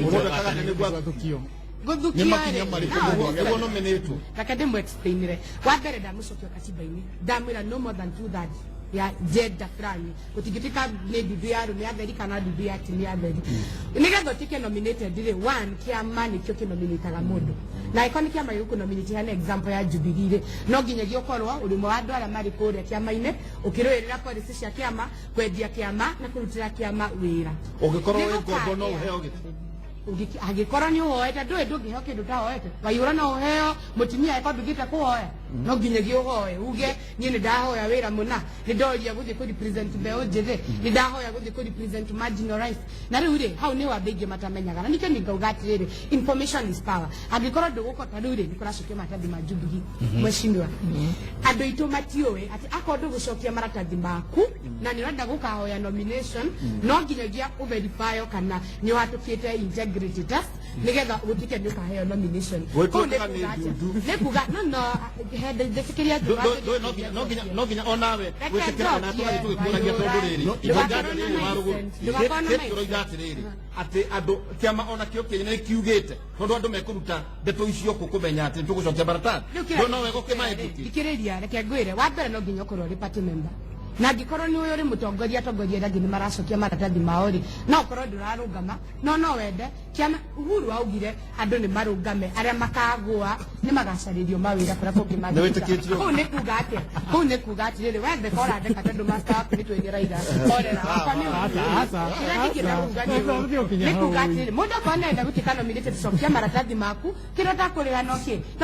gũthukio nĩ makinya marĩkũ nominatwo reke ndĩmũ-explainire wa mbere ndamũcokio katiba-inĩ ndamwĩra no more than 2/3 ya gender fulani gũtingĩtuĩka nĩ ndudu ya arũme atheri kana ndudu ya atumia atheri nĩgetha ũtuĩke nominated rĩ one kĩama nĩkĩo kĩnominataga mũndũ na ĩko nĩ kĩama gĩgũkũnominate hana example ya Jubilee rĩ no nginyagia ũkorwo ũrĩ ũmwe wa andũ arĩa marĩ kũrĩa kĩama-inĩ ũkĩrũĩrĩra policy cia kĩama kwendia kĩama na kũrutĩra kĩama wĩra ũngĩkorwo wĩ ngombo no ũheo gĩtĩ angĩkorwo nĩ ũhoete ndũĩ ndũngĩheo kĩndũ tahoete waiyũra no ũheo mũtumia eko ndũngĩte kũhoya no nginyagia ũhoe uge niĩ nĩ ndahoya wĩra mũna nĩ ndoria gũthiĩ kũ represent mbeũ njĩthĩ nĩ ndahoya gũthiĩ kũ represent marginalized na rĩu rĩ hau nĩ wa andũ aingĩ matamenyaga na nĩkĩo ngauga atĩrĩrĩ information is power angĩkorwo ndũgũkota rĩu rĩ nĩ kũracokio maratathi ma Jubilee mwecindwa andũ aitũ matiũĩ atĩ akorwo ndũgũcokia maratathi maku na nĩ ũrenda gũkahoya nomination no nginyagia ũverifyo kana nĩ watũkĩte integrity test nĩgetha gũtuĩke nĩ ũkaheo nomination nĩ kuga no hende ndetekeria no ginya onawe wetekera ona twari tukuragia tondu riri iroiga atiriri ati andu kiama ona kio kinya kiugite tondu andu mekuruta ndeto icio kukumenya ati tugucokia maratathi no wego kimaetuki ikiriria reke ngwire wa mbere no nginya ukorwo ri party member na ngĩkorwo nĩ ũyũ ũrĩ mũtongoria atongoria angĩ nĩ maracokia maratathi mao rĩ no ũkorwo ndũrarũngama no wende kĩama Uhuru augire andũ nĩ marũngame arĩa makagũa nĩ magacarĩrio mawĩra kũrĩa kũngĩ mangĩruta kũu nĩ kuga atĩrĩrĩ wende kora ndeka tondũ master waku nĩ twĩrĩ Raila orera wakwa nĩ kuga atĩrĩrĩ mũndũ akorwo nenda gũtuĩka nominated cokia maratathi maku kĩrĩa ũtakũrĩra no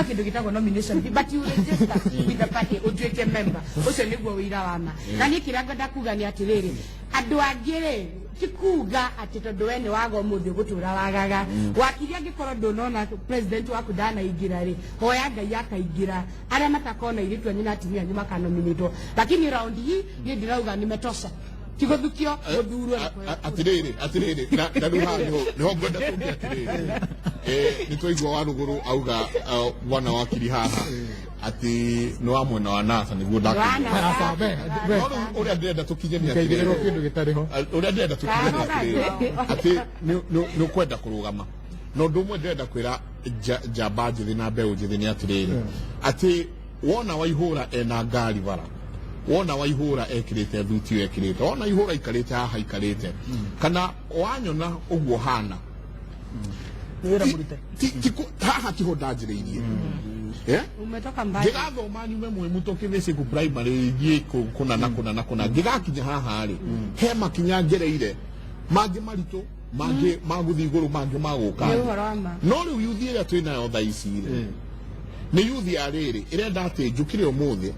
kĩndũ gĩtagwo nomination but you register with the party ũtuĩke member ũcio nĩguo ũira wa ma na nĩ kĩrĩa ngenda kuga nĩ atĩrĩrĩ andũ angĩ rĩ ti kuga atĩ tondũ we nĩ waga ũmũthĩ ũgũtũra wagaga wakiria angĩkorwo ndũnona president waku ndanaingĩra rĩ hoya Ngai akaingĩra arĩa matakona airĩtu anyu na atumia anyu makanominĩtwo lakini raundi hii niĩ ndĩrauga nimetosha tigũthukio gũthurwo atĩrĩrĩ na rĩu haha nĩho ngwenda tũngĩ atĩrĩrĩ nĩ twaigua wa rũgũrũ auga mwana wakiri haha ati nĩ wa mwena wa NASA nĩguo ũrĩa ndĩrenda tũkinye nĩ ũrĩa ndĩrenda tũkinye nĩ atĩrĩrĩ atĩ nĩ ũkwenda kũrũgama na ũndũ ũmwe ndĩrenda kwĩra njamba njĩthĩ na mbeũ njĩthĩ nĩ atĩrĩrĩ atĩ wona Waihũra ena ngari bara wona Waihũra ekĩrĩte thuti ekĩrĩte wona Waihũra ikarĩte haha ikarĩte kana wanyona ũguo hana haha tiho ndanjĩrĩirie umetoka mbali ngĩgathoma nyume mwĩ mũtoke basic primary thiĩ kũna ngĩgakinya haha rĩ he makinya ngereire mangĩ maritũ mangĩ magũthiĩ igũrũ mangĩ magũka no rĩu yuthi ĩrĩa twĩ nayo thaa ici rĩ nĩ yuthi ya rĩrĩ ĩrenda atĩ njũkire ũmũthĩ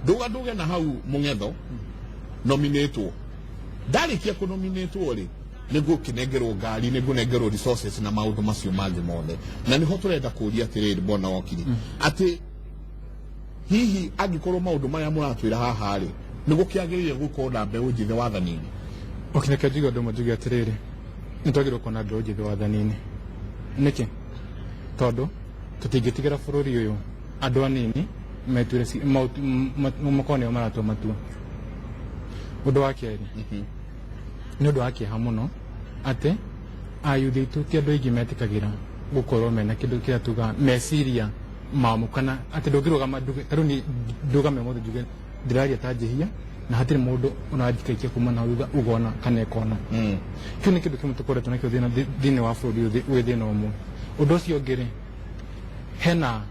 ndũge na hau mũng'etho nominatwo ndarĩkia kũnominatwo rĩ nĩguo kĩnengerwo ngari nĩguo nengerwo resources na maũndũ macio mangĩ mothe na nĩho tũrenda kũria atĩrĩrĩ mbona wakiri atĩ hihi angĩkorwo maũndũ marĩa mũratwĩra haha rĩ nĩguo kĩagĩrĩire gũkorwo na mbeũ njĩthĩ wathani-inĩ ũkinyakia njuga ũndũ ũmwe njuge atĩrĩrĩ nĩ twagĩrĩirwo kuona mbeũ njĩthĩ wathani-inĩ nĩkĩ tondũ tũtingĩtigĩra bũrũri ũyũ andũ anini metuire makorwo nĩo maratua matua ũndũ wa kerĩ nĩ ũndũ wa kĩeha mũno atĩ ayuthi aitũ ti andũ aingĩ metĩkagĩra gũkorwo mena kĩndũ kĩrĩa tuga meciria mamu kana atĩ ndũngĩrũgama tarĩu nĩ ndũgame mothe njuge ndĩraria ta njĩhia na hatirĩ mũndũ ũnanjikaikia kuma na thutha ũgona kana ekona kĩu nĩ kĩndũ kĩmwe tũkoretwo nakĩo thĩinĩ wa bũrũri wĩ thĩna ũmwe ũndũ ũcio ũngĩ rĩ hena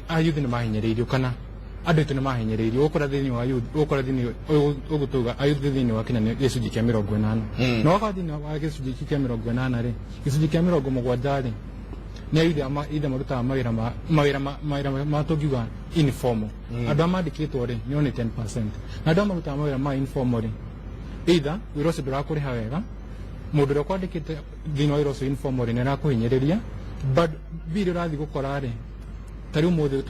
ayuthi nĩ mahinyĩrĩirio kana andũ aitũ nĩ mahinyĩrĩirio ũkora thĩinĩ wa ũkora thĩinĩ ũgũtuga ayuthi thĩinĩ wa Kenya nĩ gĩcunjĩ kĩa 80 na wakora thĩinĩ wa gĩcunjĩ kĩa 80 rĩ gĩcunjĩ kĩa 70 rĩ nĩ ayuthi either marutaga mawĩra ma tũngiuga informal andũ arĩa mandĩkĩtwo rĩ nĩ only 10% na andũ arĩa marutaga mawĩra ma informal rĩ either wĩra ũcio ndũrakũrĩha wega mũndũ ũrĩa ũkwandĩkĩte thĩinĩ wa wĩra ũcio informal rĩ nĩ arakũhinyĩrĩria but biri ũrathiĩ gũkora rĩ tariu mũthĩ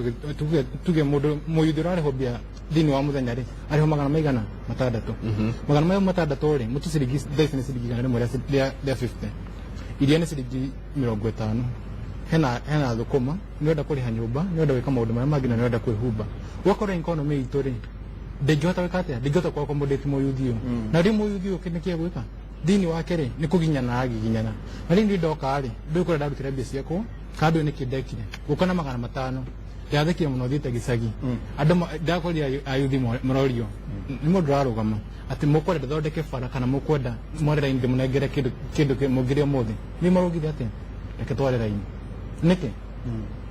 tuge mũndũ mũyuthi ũrarĩhwo mbia thĩinĩ wa mũthenya rĩ arĩho 600 600 rĩ mũtu ciringi thaici nĩ ciringi 100 rĩa 50 iria nĩ ciringi 50 hena thũkũma nĩ wenda kũrĩha nyũmba nĩ wenda gwĩka maũndũ marĩa mangĩ na nĩ wenda kwĩhumba ũgakora economy itũ rĩ ndĩngĩhota gwĩka atĩa ndĩngĩhota kũ-accommodate mũyuthi ũyũ na rĩu mũyuthi ũyũ nĩ kĩe gwĩka thĩinĩ wake rĩ nĩ kũginyana agiginyana na rĩu nĩ ndoka rĩ ndũkũrĩa ndarutĩra mbia ciakwo kando nĩ kĩndekire gũka na 500 ndathekire mũno thiĩte gĩcagi andũ ndakorire ayuthi mũrorio nĩ mũndũ ũrarũgama atĩ mũkwenda thondeke bara kana mũkwenda mwarĩra-inĩ ndĩmũnengere kĩndũ mũngĩrĩ ũmũthĩ nĩ marũgire atĩa reke tware raini nĩkĩ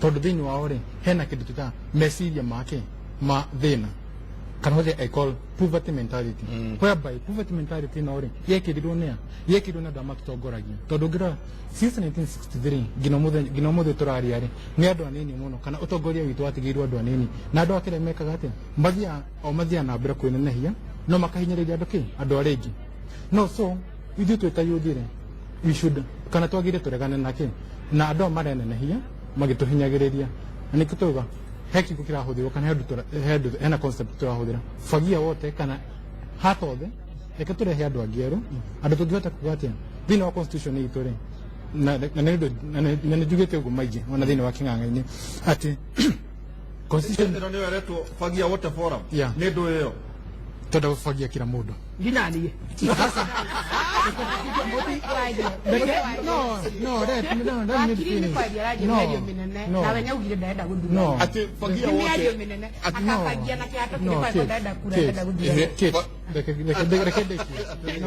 tondũ thĩinĩ wao rĩ hena kĩndũ tũtaga meciria make ma thĩna kana what I call poverty mentality whereby poverty mentality no rĩ yekĩrirwo nĩ andũ arĩa matũtongoragia tondũ ngĩrora since 1963 nginya ũmũthĩ tũraria rĩ nĩ andũ anini mũno kana ũtongoria witũ watigĩirwo andũ anini na andũ akĩrĩa mekaga atĩa mathiaga na mbere kwĩnenehia no makahinyĩrĩria andũ arĩa aingĩ no so ithuĩ twĩ ta youth rĩ we should kana twagĩrĩire tũregane na andũ marenenehia magĩtũhinyagĩrĩria na nĩkĩo tũga he kiugo kĩrahũthĩrwo kana hena concept tũrahũthĩra fagia wote kana hatothe reke tũrehe andũ angĩ erũ andũ tũngĩhota kuga atĩa thĩinĩ wa constitution itũ rĩ na nĩ njugĩte ũguo maingĩ ona thĩinĩ wa kĩng'ang'a-inĩ atĩ constitution ino niyo reto fagia wote forum Yeah. ni ndo yo tonda kufagia kila mundu Ginani. no that need Akili kwa jaraje medio minene na wenye ugire daenda gudu. No. Ati fagia Medio wote. minene akafagia na kiato kile kwa daenda kura daenda gudu.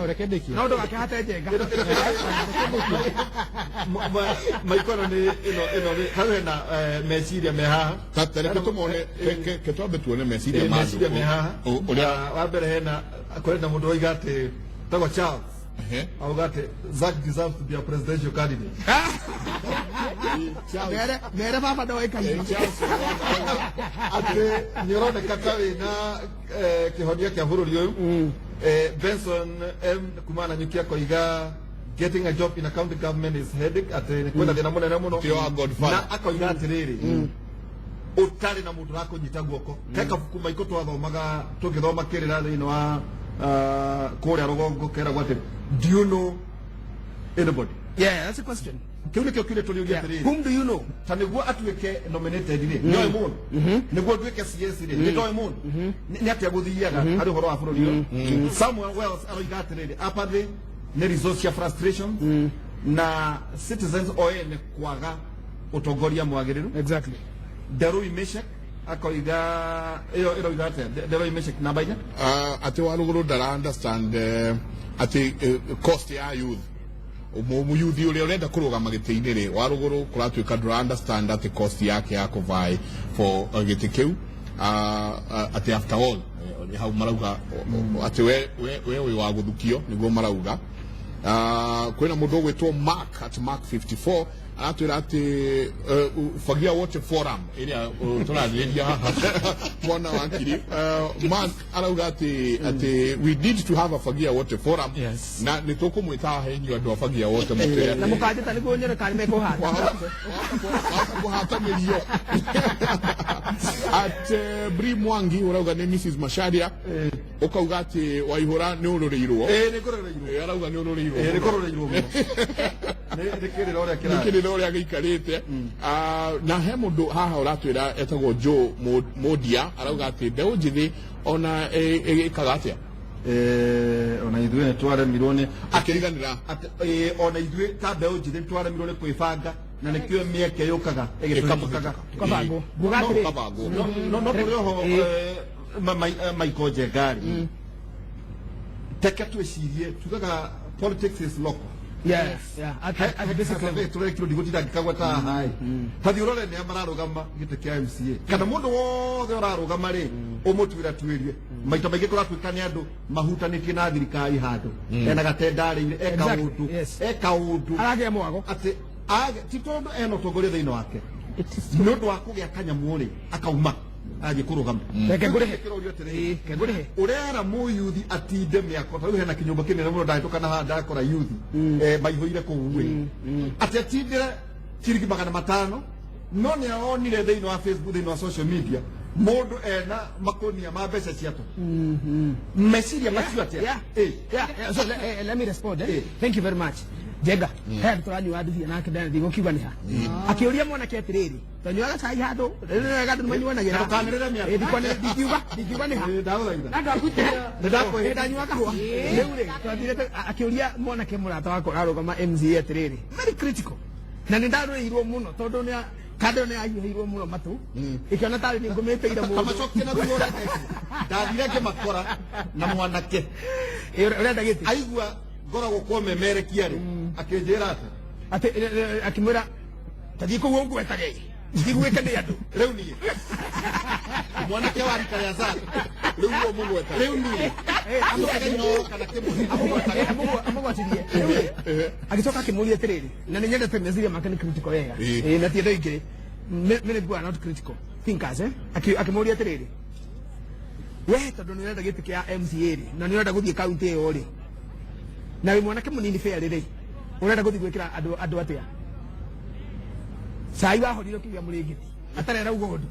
rekedeki No ndo akihata jenga. maikono ni ino hawe na meciria mehaha Tatare kutumone ke twabe tuone meciria meciria mehaha uria wa mbere hena akorenda mundu oigate tago Charles augate Zach deserves to be a presidential candidate. Mere baba ndo ekaire. Ate nirone katawe na kihonia kia bururi uyu Benson M kumana nyukia koiga getting a job in a county government is headache ate kwenda thina munene muno Tio Godfather. na akoiga atiriri utari na mundu rakunyita guoko keka buku maiko twathomaga tugithoma kirira thiini wa kuria rugongo kera gwate do you know anybody? Yeah, that's a question. Kiu nikio kile tuliuria atiriri Whom do you know? ta niguo atuike nominated ri nyoe mundu niguo nduike CS ri ni nyoe mundu ni atia guthiaga hari horo wa bururi uyu Samuel Wells aroiga atiriri apathi ni resource ya frustration na citizens oene kwaga utongoria mwagiriru. Exactly. Derui Meshek akoiga iro igate Derui Meshek na baina ati waruguru ndara understand ati cost ya youth mu youth ule urenda kurugama giti-ini ri waruguru kuratuika ndura understand ati cost yake ya kuvai for giti kiu ati after all hau marauga ati we wa guthukio niguo marauga kwina mundu gwitwo Mark at Mark 54 atwira ati fagia wote forum iria turathiriria mwana wakiri Mark arauga ati we need to have a fagia wote forum na nitukumwita henyu andu fagia wote mutwe Na mukaje tani kuonyera kani meko hata. kuhata milio at Bri Mwangi urauga ni Mrs Masharia ukauga ati Waihura ni ururirwo ni kururirwo arauga ni ururirwo ni kururirwo ni kirira oria kira nikirira uria giikarite na he mundu haha uratwira etagwo Joe Modia arauga ati mbeu njithi ona ikaga atia ona ithuĩ twaremirwo nĩ akiriganira ona ithuĩ ta mbeũ njĩthĩ twaremirwo nĩ kwĩbanga na nĩkĩo mĩeke yũkaga ĩgĩtũhĩtũkaga Kabango. Bugatire. kabango no tũrĩ oho Michael Jengari teke twĩcirie tugaga politics is local. Yeah, yeah. At basic level. Turekiro ndigutira ngikagweta hai tathi urore ni amararugama gite kia MCA kana mundu wothe urarugama ri umutwira twirie maita maingi turatuika ni andu mahutanitie na thirikari handu ena gatendari eka undu Arage mwago. ati age ti tondu eno tongoria thiini wake nundu wa kugia kanyamu ri akauma aje kurugama Reke ngurihe. Ke ngurihe urera mu yuthi atinde miako tau hena kinyumba kinene muno ndaituka na handa akora yuthi maihoire kuwe ati atindire ciringi 500 no ni aonire thiini wa Facebook thiini wa social media mundu ena makonia ma mbeca ciato meciria macio atia Yeah. So let me respond. Thank you very much. Jega. He mtoraji wa duthi na kidani digo kibaniha. Akiuria mwana ke atiriri. Tonywaga cai hado. Rero gadu manyuanagira. Tukanirira miaka. Dikwane dikiubaniha. ndako Ndanywaga hwa. Leure. Twathire akiuria mwana ke murata wako arugama MCA atiriri. Very critical. Na nindaruirwo muno tondu ni kado ni ayuhirwo muno matu. Ikiona tari ni ngumeteira mundu. kamacokia na thugora ndathire kimakora na mwanake Urenda giti. aigua ngoragwo kwa memerekia ri akinjira ati Akimwira tathi kuguo ngwetage ndigwike ndi andu riu nie mwanake wa rika ya zake riu uo mugweta riu nie no kana amugwatirie agicoka akimuria atiriri na ninyendete meciria make ni critical wega na tiendo ingĩ many people are not critical thinkers akimuria atiriri we tondu ni urenda gĩtĩ kĩa MCA ri na ni urenda guthie kaunti ĩyo ri na wĩ mwanake mũnini fair ri urenda guthie gwĩkĩra andũ atia sai wahorire kiuga mũrĩngĩti atarera ugo ũndũ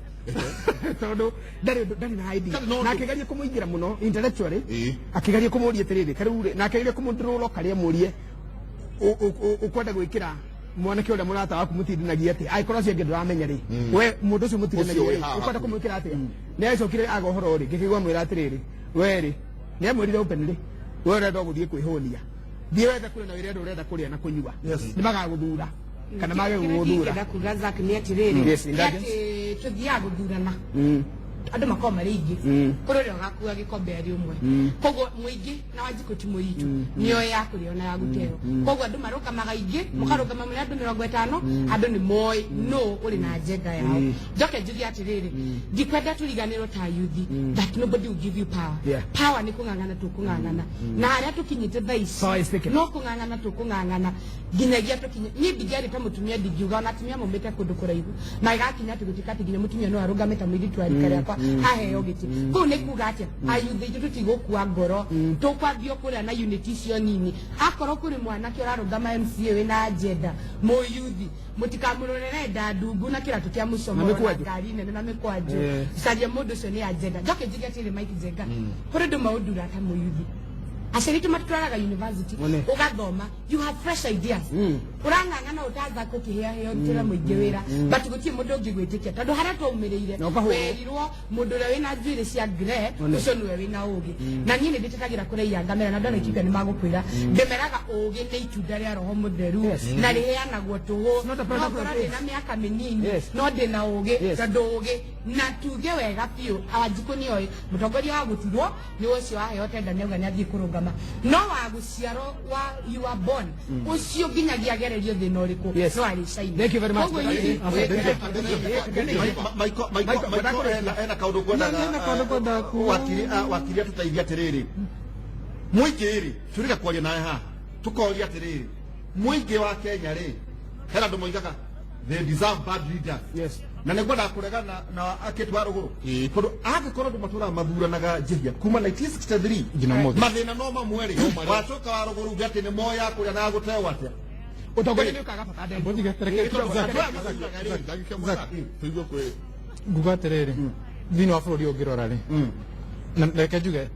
tondu ndari na idea na akigeria kumuingira muno intellectually akigeria kumuria atiriri kariu na akigeria kumundrolo karia murie ukwenda gwikira mwanake uria murata waku mutindinagia ati aikorwo cio ngiramenya ri we mundu ucio mutindinagia ukwenda kumwikira ati ni acokire aga uhoro ri ngikigwa mwira atiriri we ri ni amwirire open ri we urenda guthie kwihunia thie wethe kuri na wire ndu urenda kuria na kunyua ni magaguthura kana mage guthura ndakuga Zack ni atiriri ati tuthiaga guthurana andu makoma mari ingi kuri uri gakua gikombe ari umwe koguo muingi na Wanjiku ti muritu nio yakuri ona ya gutero koguo andu marukamaga ingi mukarukama muri andu 50 andu ni moi no uri na agenda yao njoke njugi atiriri ndikwenda turiganiro ta youth that nobody will give you power power ni kungangana tu kungangana na aria tukinyite thaici no kungangana tu kungangana ginyagia tukinye ni bigari ta mutumia ndigiuga na tumia mumbete kundu kuraihu na igakinya ati gutikati ginya mutumia no arugameta mwiri twari kare akwa aheo giti ko ne kuga atia ayuthe itu tutigukua ngoro tukwambio kuria na unity cio nini akoro kuri mwana ki urarugama MCA we na agenda mo youth mutikamurorere ndandungu na kira tukia mucomo ngari nene na mikwanju caria mundu cio ni agenda njoke njige atiri Mike Njenga kuri ndu maundura ta mo youth aceritu matutwaraga university ugathoma you have fresh ideas urang'ang'ana utaza kukihia hio ntira muingi wira but gutie mundu ungigwitikia tondu haria twaumirire werirwo mundu uria wina njuiri cia grey ucio niwe wina ugi na nie ni nditetagira kureia ngamera na ndona ikiuga ni magukwira ndemeraga ugi ni itunda ria roho mutheru na riheanagwo tuhu no korani na miaka minini no ndina ugi tondu ugi na tuge wega piu Wanjiku ni oi mutongoria wa gutirwo ni ucio aheo tenda ni uga ni athii kurunga no wa guciaro wa you are born ucio ginyagia gererio thina uriku no ari shine thank you very much ena kaundu kwenda wakiria tutaithia atiriri muingi ri turika kwaria nawe ha tukoria atiriri muingi wa Kenya ri hena andu moigaga they deserve bad leaders na negwenda kuregana na akitwa ruguru tondu agikorwo ndu matura mathuranaga njihia kuma 1963 mathina no mamweri wacoka wa ruguru gati ni moya kuria na guteo atia utongoria ni ukaga bata ndembo nguga atiriri thini wa bururi ungirora ri na reke njuge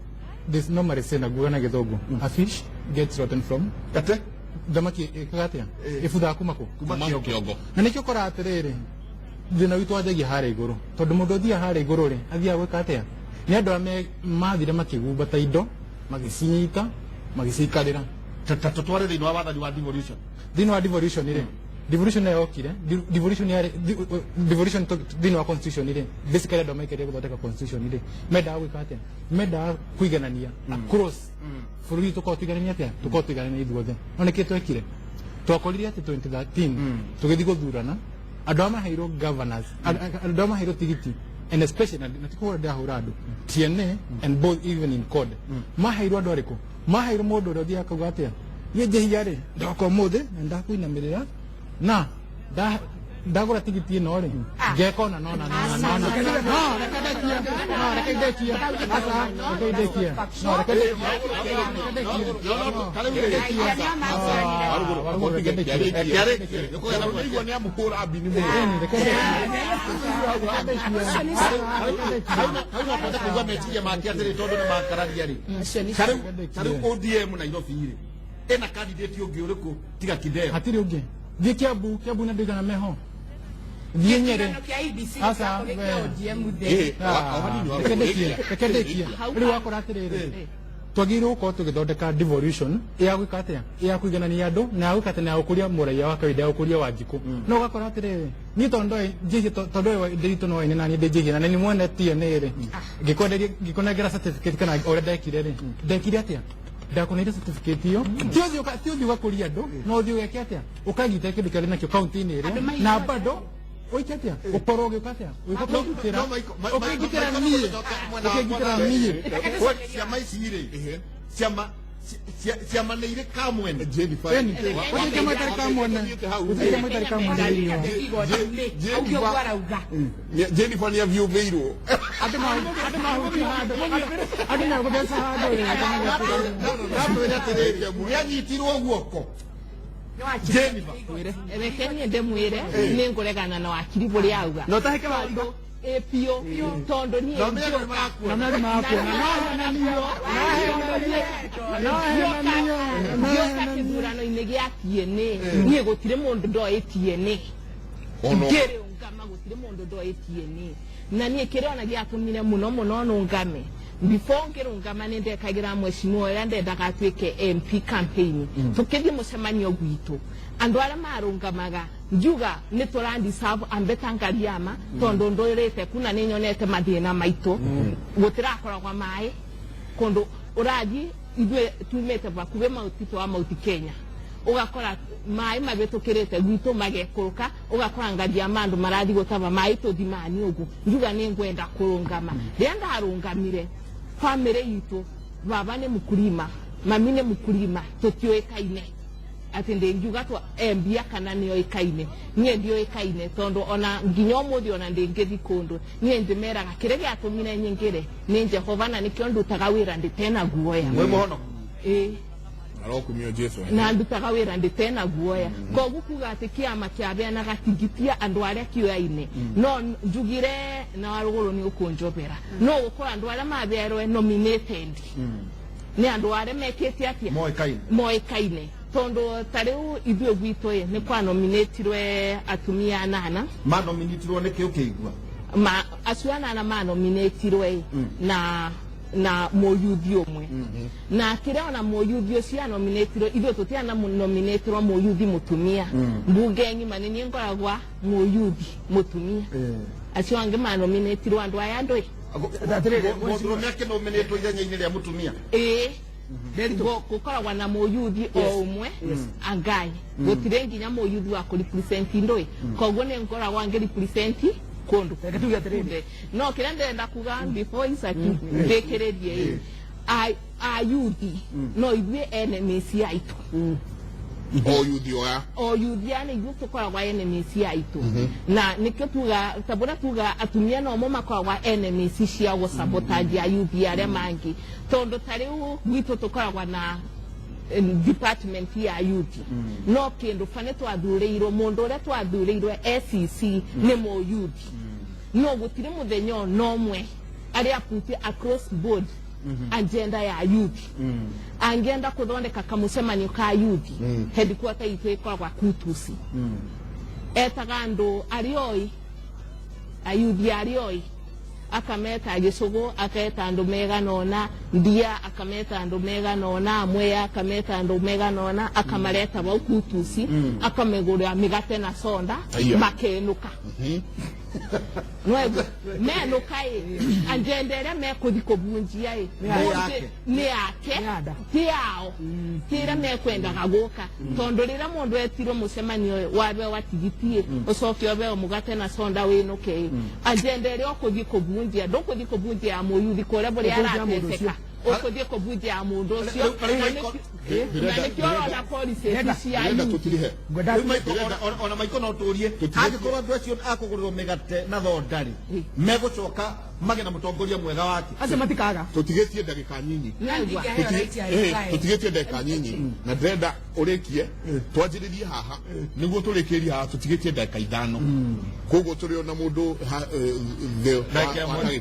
this normally say na nguga na githungu a fish gets rotten from kate thamaki ikatia ibuthaga kumako kuma kiongo na nikio kora atiriri thina witu wanjagia haria iguru tondu mundu athia haria iguru ri athia gwika atia ni andu ame mathire makigumba ta indo magicinyita magicikarira tatware thini wa wathani wa devolution thini wa devolution ri devolution nayo okire devolution thini wa constitution ri basically andu maikire guthondeka constitution ri menda gwika atia menda kuiganania across bururi tuko tuiganania atia tuko tuiganania ithuothe no niki twekire twakorire ati 2013 tugithi guthurana andu amaheirwo governors andu amaheirwo tigiti and especially na tiko ndahura andu TNA and both even in code maheirwo andu ariku maheirwo mundu uria thia kauga atia ye jehia ri ndoko muthe na ndakuinamirira na ndagura tigiti ino ri ngekona nona ena candidate ungi uriku tiga Kideo hatiri ungi thie Kiambu na ndigana meho thie Nyeri asa rekendekia ri wakora atiriri twagirwo gukorwo tugithondeka devolution ya gwika atia ya kuiganania andu na ya gwika atia na ya gukuria muraia wa kawaida ya gukuria Wanjiku no ugakora atiriri ni tondu njiji tondu ndiritu no ine nani ndijigi na ni mwene TNA ri ngikonegera certificate kana ore ndekire ri ndekire atia ndakuneire certificate iyo tio ugakuria andu no uthio weke atia ukagita kindu kari nakio county-ini iri na bado oikatia ukorwo gikatia ukagitira ciama ici ri ciama nä irä kamwene Jennifer nä aviå irwo nä anyitirwo guoko reke niä ndä mwä re nä ngå regana na wakiri bå rä auga epio tondu ni githurano-inĩ gĩa TNA niĩ gũtirĩ mũndũ ndoĩ TNA ngĩrĩ ungama gũtirĩ mũndũ ndoĩ TNA na niĩ kĩrĩa ona gĩatũmire mũno mũno nũngame before ngĩrũngama nĩ ndekagĩra mheshimiwa ũrĩa ndendaga atuĩke MP campaign tũkĩthiĩ mũcemanio gwitũ andũ arĩa marũngamaga njuga nĩ tũrandiserve Ambeta Ngariama tondũ ndũrĩte kuna nĩ nyonete mathĩna maitũ gũtirakoragwo maĩ kũndũ ũrathiĩ ithuĩ tumĩte bakuhĩ maũtitũ wa Mount Kenya ugakora maĩ mabĩtũkĩrĩte gwitũ magekũrũka ugakora Ngariama andũ marathiĩ gũtaba maĩ tũthimani ũguo njuga nĩ ngwenda kũrũngama rĩrĩa ndarũngamire family itu baba ni mkulima mami ni mkulima tũtiũĩkaine ati ndingiuga twa mbia kana nĩoĩkaine niĩ ndioĩkaine tondũ ona nginya ũmũthĩ ona ndĩngĩthi kũndũ niĩ ndĩmeraga kĩrĩa gĩatũmire nyingĩre nĩ Jehova na nĩkĩo ndutaga wĩra ndĩtena guoya na ndutaga wĩra ndĩtena guoya koguo kuga atĩ kĩama kĩabeanaga tigitia andũ arĩa kĩoya-inĩ no njugire na warũgũrũ nĩ ũkũnjobera no gũkora andũ arĩa maberwe nominated nĩ andũ arĩa mekĩte atĩa moĩkaine tondũ tarĩu ithuĩ gwitũ nĩ kwa nominatirwe atumia 8 nominatirwo nĩ kĩo kĩigua acio 8 nominatirwe na mũyuthi ũmwe na kĩrĩa ona mũyuthi ũcio nominatirwo ithuĩ tũtiana nominatirwo mũyuthi mũtumia mbunge ng'ima nĩ niĩ ngoragwa mũyuthi mũtumia acio angĩ nominatirwo andũ aya ndũĩ mũndũrũme akĩnominĩtwo ithenya-inĩ rĩa mũtumia gũkoragwa na mũyuthi o ũmwe angai gũtirĩ nginya mũyuthi wa kũrepresent ndũĩ koguo nĩ ngoragwa ngĩrepresent kondo no kĩrĩa ndĩrenda kuga before Isaki ndĩkĩrĩrie ayuthi no ithuĩ enemies aitũ oyuthi yani ithuĩ tũkoragwa enemies aitũ na nĩkĩo tuga tabũra tuga atumia nomo makoragwa enemies cia gũsabotage ayuthi arĩa mangĩ tondũ tarĩu gwitũ tũkoragwa na department ya youth no kĩndũ fane twathurĩirwo mũndũ ũrĩa twathurĩirwo SEC nĩ mũyuthi no gũtirĩ mũthenya nomwe arĩa puti across board agenda ya youth angenda kũthondeka kamũcemanio ka youth headquarter itũ ĩkoragwa Kutusi etaga andũ arioi ayuthi arioi akameta Gĩcũgũ aketa andũ meganona ndia akameta andũ meganona amwe akameta andũ meganona akamareta bau Kutusi akamegũrĩra mĩgate na soda makenuka Nuevo, menuka anjendere mekuthi kũbunjia nĩ yake ti yao tira mekwendaga gũka tondũ rĩrĩa mũndũ etirwo mũcemanio wabe watigitie ũcoke obe mũgate na soda wĩnuke anjendere okũthi kũbunjia ndũkũthi kũbunjia mũyuthi kũrĩa bũrĩa arateseka okũthi kũbunjia mũndũ ũcio na nĩkĩo ona polisi cia ona maiko no tũrie angĩkorwo andũ acio akũgũrĩrwo mĩgate na thondarĩ megũcoka magena mũtongoria mwega wake acio matikaga tũtigĩtie ndagĩka nyinyi tũtigĩtie ndagĩka nyinyi na ndĩrenda ũrĩkie twanjĩrĩrie haha nĩguo tũrĩkĩrie haha tũtigĩtie ndagĩka 5 koguo tũrĩ ona mũndũ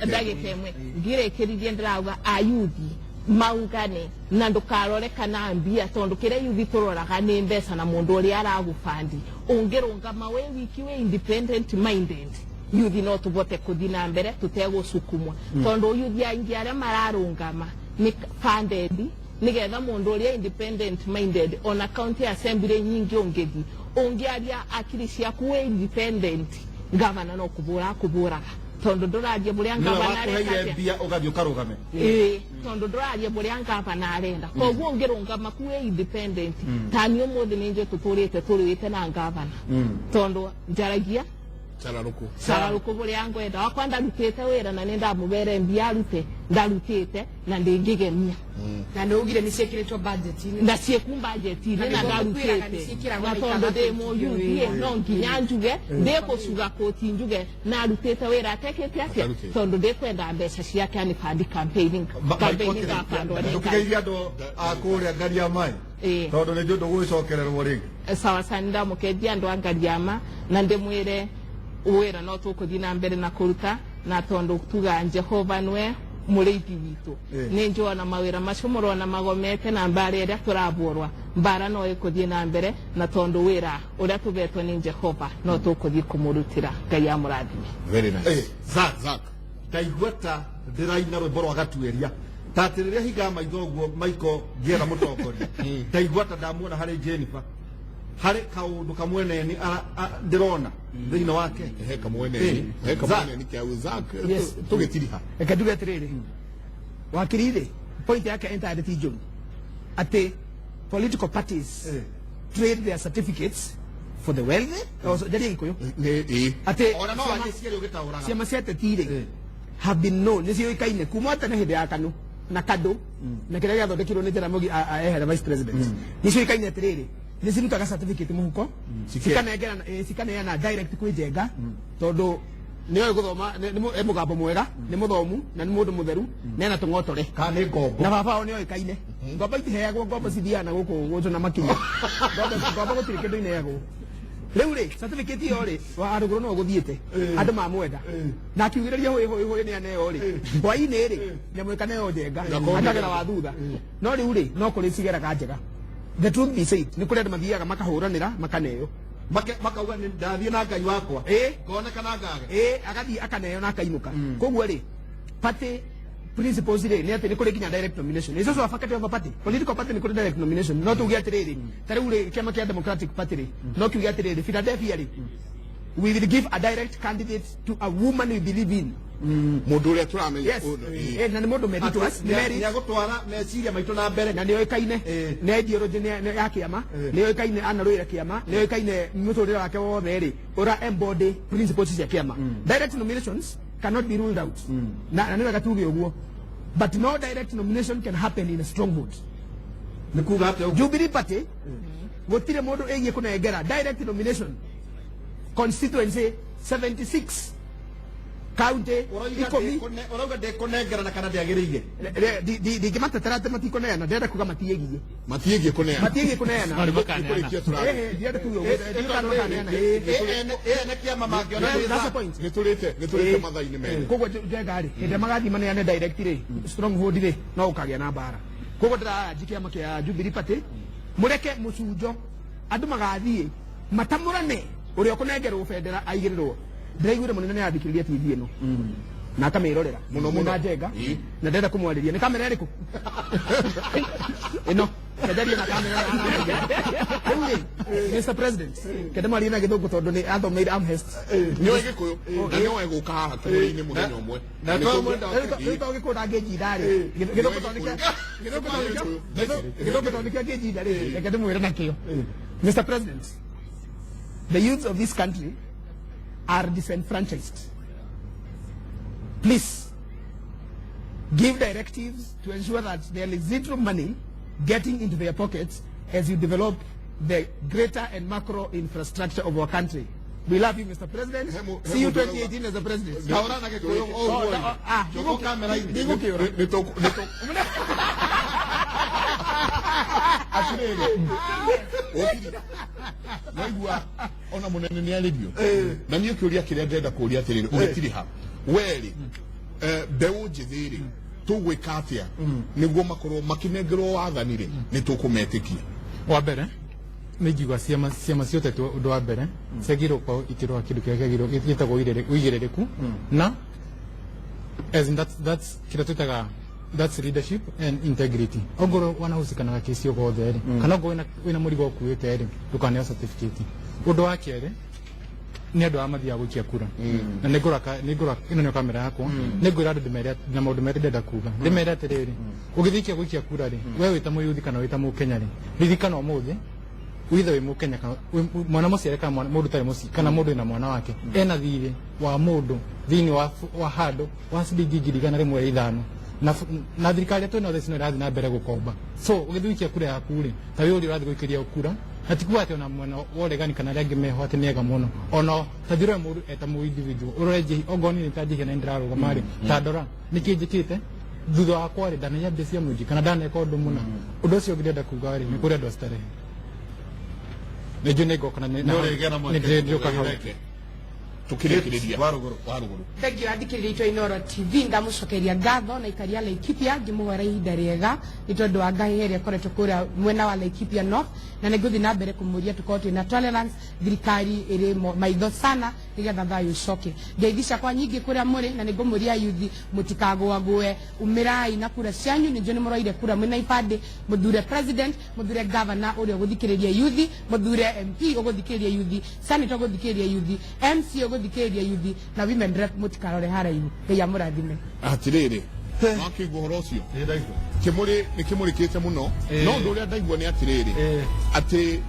ndagĩka ĩmwe ngĩrĩkĩrithie ndĩrauga ayuthi maungane na ndukarore kana mbia tondu kĩrĩa yuthi tũroraga nĩ mbeca na mũndũ ũrĩa aragũbandi ũngĩrũngama we wiki we independent minded yuthi no tũbote kũthi na mbere tũtegũsukumwa tondu yuthi aingĩ arĩa mararũngama nĩ funded nĩgetha mũndũ ũrĩa independent minded on county assembly nyingĩ ũngĩaria akiri ciaku we independent governor no kũbũraga tondu ndũraria bũrĩa ngavana arenda mbia ũgathiĩ ũkarũgame tondu ndũraria bũrĩa ngavana arenda koguo ũngĩrũngama kuwe independent tani ũmũthĩ nĩnjũ tũtũrĩte tũrĩte na ngavana tondu njaragia Sararuko bũrĩa ngwenda wakwa ndarutĩte wĩra na nĩndamũbere mbia arute ndarutĩte na ndĩngĩgemia na nĩugire nĩciĩkĩrĩtwo budget-inĩ na ciĩku budget-inĩ na ndarutĩte na tondu ndĩ mũyuthi no nginya njuge ndĩkũcuga kũti njuge na arutĩte wĩra atekĩte atĩa tondu ndĩkwenda mbeca ciake ani fund campaigning gabandũ ndũkigeithia andũ a kũrĩa Ngariama tondu nĩ njũndũ gwĩcokererwo rĩngĩ sawa sana ndamũkeithia andũ a Ngariama na ndĩmwĩre wĩra no tũkũthi na mbere na kũruta na tondu tuga Jehova nwe mũrĩithi witũ nĩ njũa na mawĩra macio mũrona magomete na mbara ĩrĩa tũraborwa mbara no ikuthie na mbere na tondu wira uria tuvetwo ni Jehova no tukuthie kumurutira Ngai amurathime. Very nice. Zak ndaiguata ndiraina rwimbo rwa gatueria tatiriria higa maitho guo maiko ngiera mutongoria ndaiguata ndamuona hari Jennifer hari kaundu kamweneni ndirona thiini wake he kamweneni kia Zak tugitiriha ekaduga tiriri wakirire point yake entirely tijo ate political parties trade their certificates for the wealthy also jadi ikoyo ate ona no agiciari ugitauraga ciama cia tetire have been known nisio ikaine kuma tene hindi ya kanu na kado na kira gya thondekirwo ni Jaramogi ehera vice president nisio ikaine atiriri nisirutaga certificate muhuko sikanegera direct kwi Njenga tondu niyo guthoma ni mugambo mwega ni muthomu na ni mundu mutheru na ena tungotore kana ngombo na baba wao niyo ikaine ngombo itiheagwo ngombo cithiana guku gucu na makinya ngombo gutiri kindu ineagwo riu ri certificate iyo ri aruguru no guthiete andu mamwenda na akiugiriria hui ni aneo ri hwaini ri nyamwikane yo Njenga akagera wa thutha no riu ri no kuri cigeraga njega. The truth be said ni kuri andu mathiaga makahuranira makaneo makauga ni ndathie na Ngai wakwa koneka na ngage agathi akaneo na akaimuka koguo ri party principles ri ni ati ni kuri kinya direct nomination is also a faculty of a party. Political party ni kuri direct nomination no tugi atiriri tariu ri kiama kia Democratic Party ri no kiugi atiriri Philadelphia ri we will give a direct candidate to a woman we believe in mundu uria turamenya na ni mundu meritu ni agutwara meciria maitu na mbere na nio ikaine ne ideology ya kiama nio ikaine anaruira kiama nio ikaine muturire wake wothe ri ura embody principles ya kiama. Direct nominations cannot be ruled out na ni wega tuge uguo but no direct nomination can happen in a stronghold. Ni kuga ate Jubilee Party gutire mundu egie kunengera direct nomination constituency 76 county orauga ndekunengera na kana ndiagiriire ndingĩmatetera atĩ matikuneana ndĩrenda kuga matiegie kuneana ene kĩama mangĩona nĩtũrĩte mathainĩ meri koguo Njenga rĩ hĩndĩ magathi maneane direct rĩ stronghold rĩ no ũkagĩa na mbara koguo ndĩraji kĩama kĩa Jubilee Party mũreke mũcunjo andũ magathiĩ matamũrane ũrĩa ũkũnengerwo bendera aigĩrĩrwo ndiraiguire munene ni athikiriria TV ino na akamirorera muno muno Njenga na ndenda kumwariria ni kamera iriku ino kajaria na kamera Mr. President kende mari na githungu tondu ni athomeire Amherst nyo igikuyu na nyo eguka haha kamera-ini muthenya umwe na to mwenda to gikunda ngejindari githungu tonika ngejindari kende mwire na kio. Mr. President, the youth of this country are disenfranchised. Please give directives to ensure that there is zero money getting into their pockets as you develop the greater and macro infrastructure of our country. We love you, Mr. President. See you 2018 as the president. naigua ona munene ni aririo na niä kä å ria kä rä a ndärenda kå ria atä rä rä å gä ha werä mbeå njä thä rä tå gwä ka atä a nä guo makorwo makä nengerwo wathani rä nä tå kå metä kia. Wa mbere nä ingiuga ciama ciotetwo å ndå wa mbere ciagirwo kwa ikä rwo kä ndå kä rä a gä tagwo uigä rä rä ku na kä rä a twä taga that's leadership and integrity. Ongoro wanahusikanaga kesi yo gothe ri kana ngo wina murigo okuite ri ndukaneo certificate. Undu wa kere ni andu amathia gukia kura na nigura ino ni kamera yako nigura andu ndimere na maundu mere ndenda kuga ndimere atiriri ugithikia gukia kura ri we wita muyuthi kana wita mukenya ri ririkana umuthi withe wi mukenya kana mwana muciare kana mundu tari muci kana mundu ina mwana wake ena thiri wa mundu thini wa handu wa ciringi ngiri igana rimwe ithano na thirikari yetu no thicino irathi na mbere gukomba so ugithuikia kura yaku ri ta wi uri urathi guikiria kura hatikuwa ati ona mwana woregani kana rangi meho ati niega muno ona tathiro mundu eta mu individual ureje ogoni ni tajihe na ndira ruga mari tandora nikinjikite thutha wa kwari ndana ya mbecia mwingi kana ndana eka undu muno undu ucio ngirenda kuga ri ni kuri andu starehe nejo nego kana ni ndio kana tukirekereria waruguru Thank you athikiriria Inoro TV ndamucokeria ngatho na ikaria Laikipia ngimuhora ihinda riega ni tondu wa Ngai heria koretwo kuria mwena wa Laikipia North na niguthi na mbere kumuria tukorwo na tolerance thirikari iri maitho sana nigetha thayu coke ndeithica kwa nyingi kuria muri na ningumuria yuthi mutikagwague umirai na kura cianyu ninjo ni muroire kura mwina ibande muthure president muthure governor uria guthikiriria yuthi muthure MP uguthikiriria yuthi senator uguthikiriria yuthi MC uguthikiriria yuthi na women rep mutikarore haraihu ngai amurathime atiriri makigwo horo ucio kimuri ni kimurikite muno no ndu uria ndaigua ni atiriri ati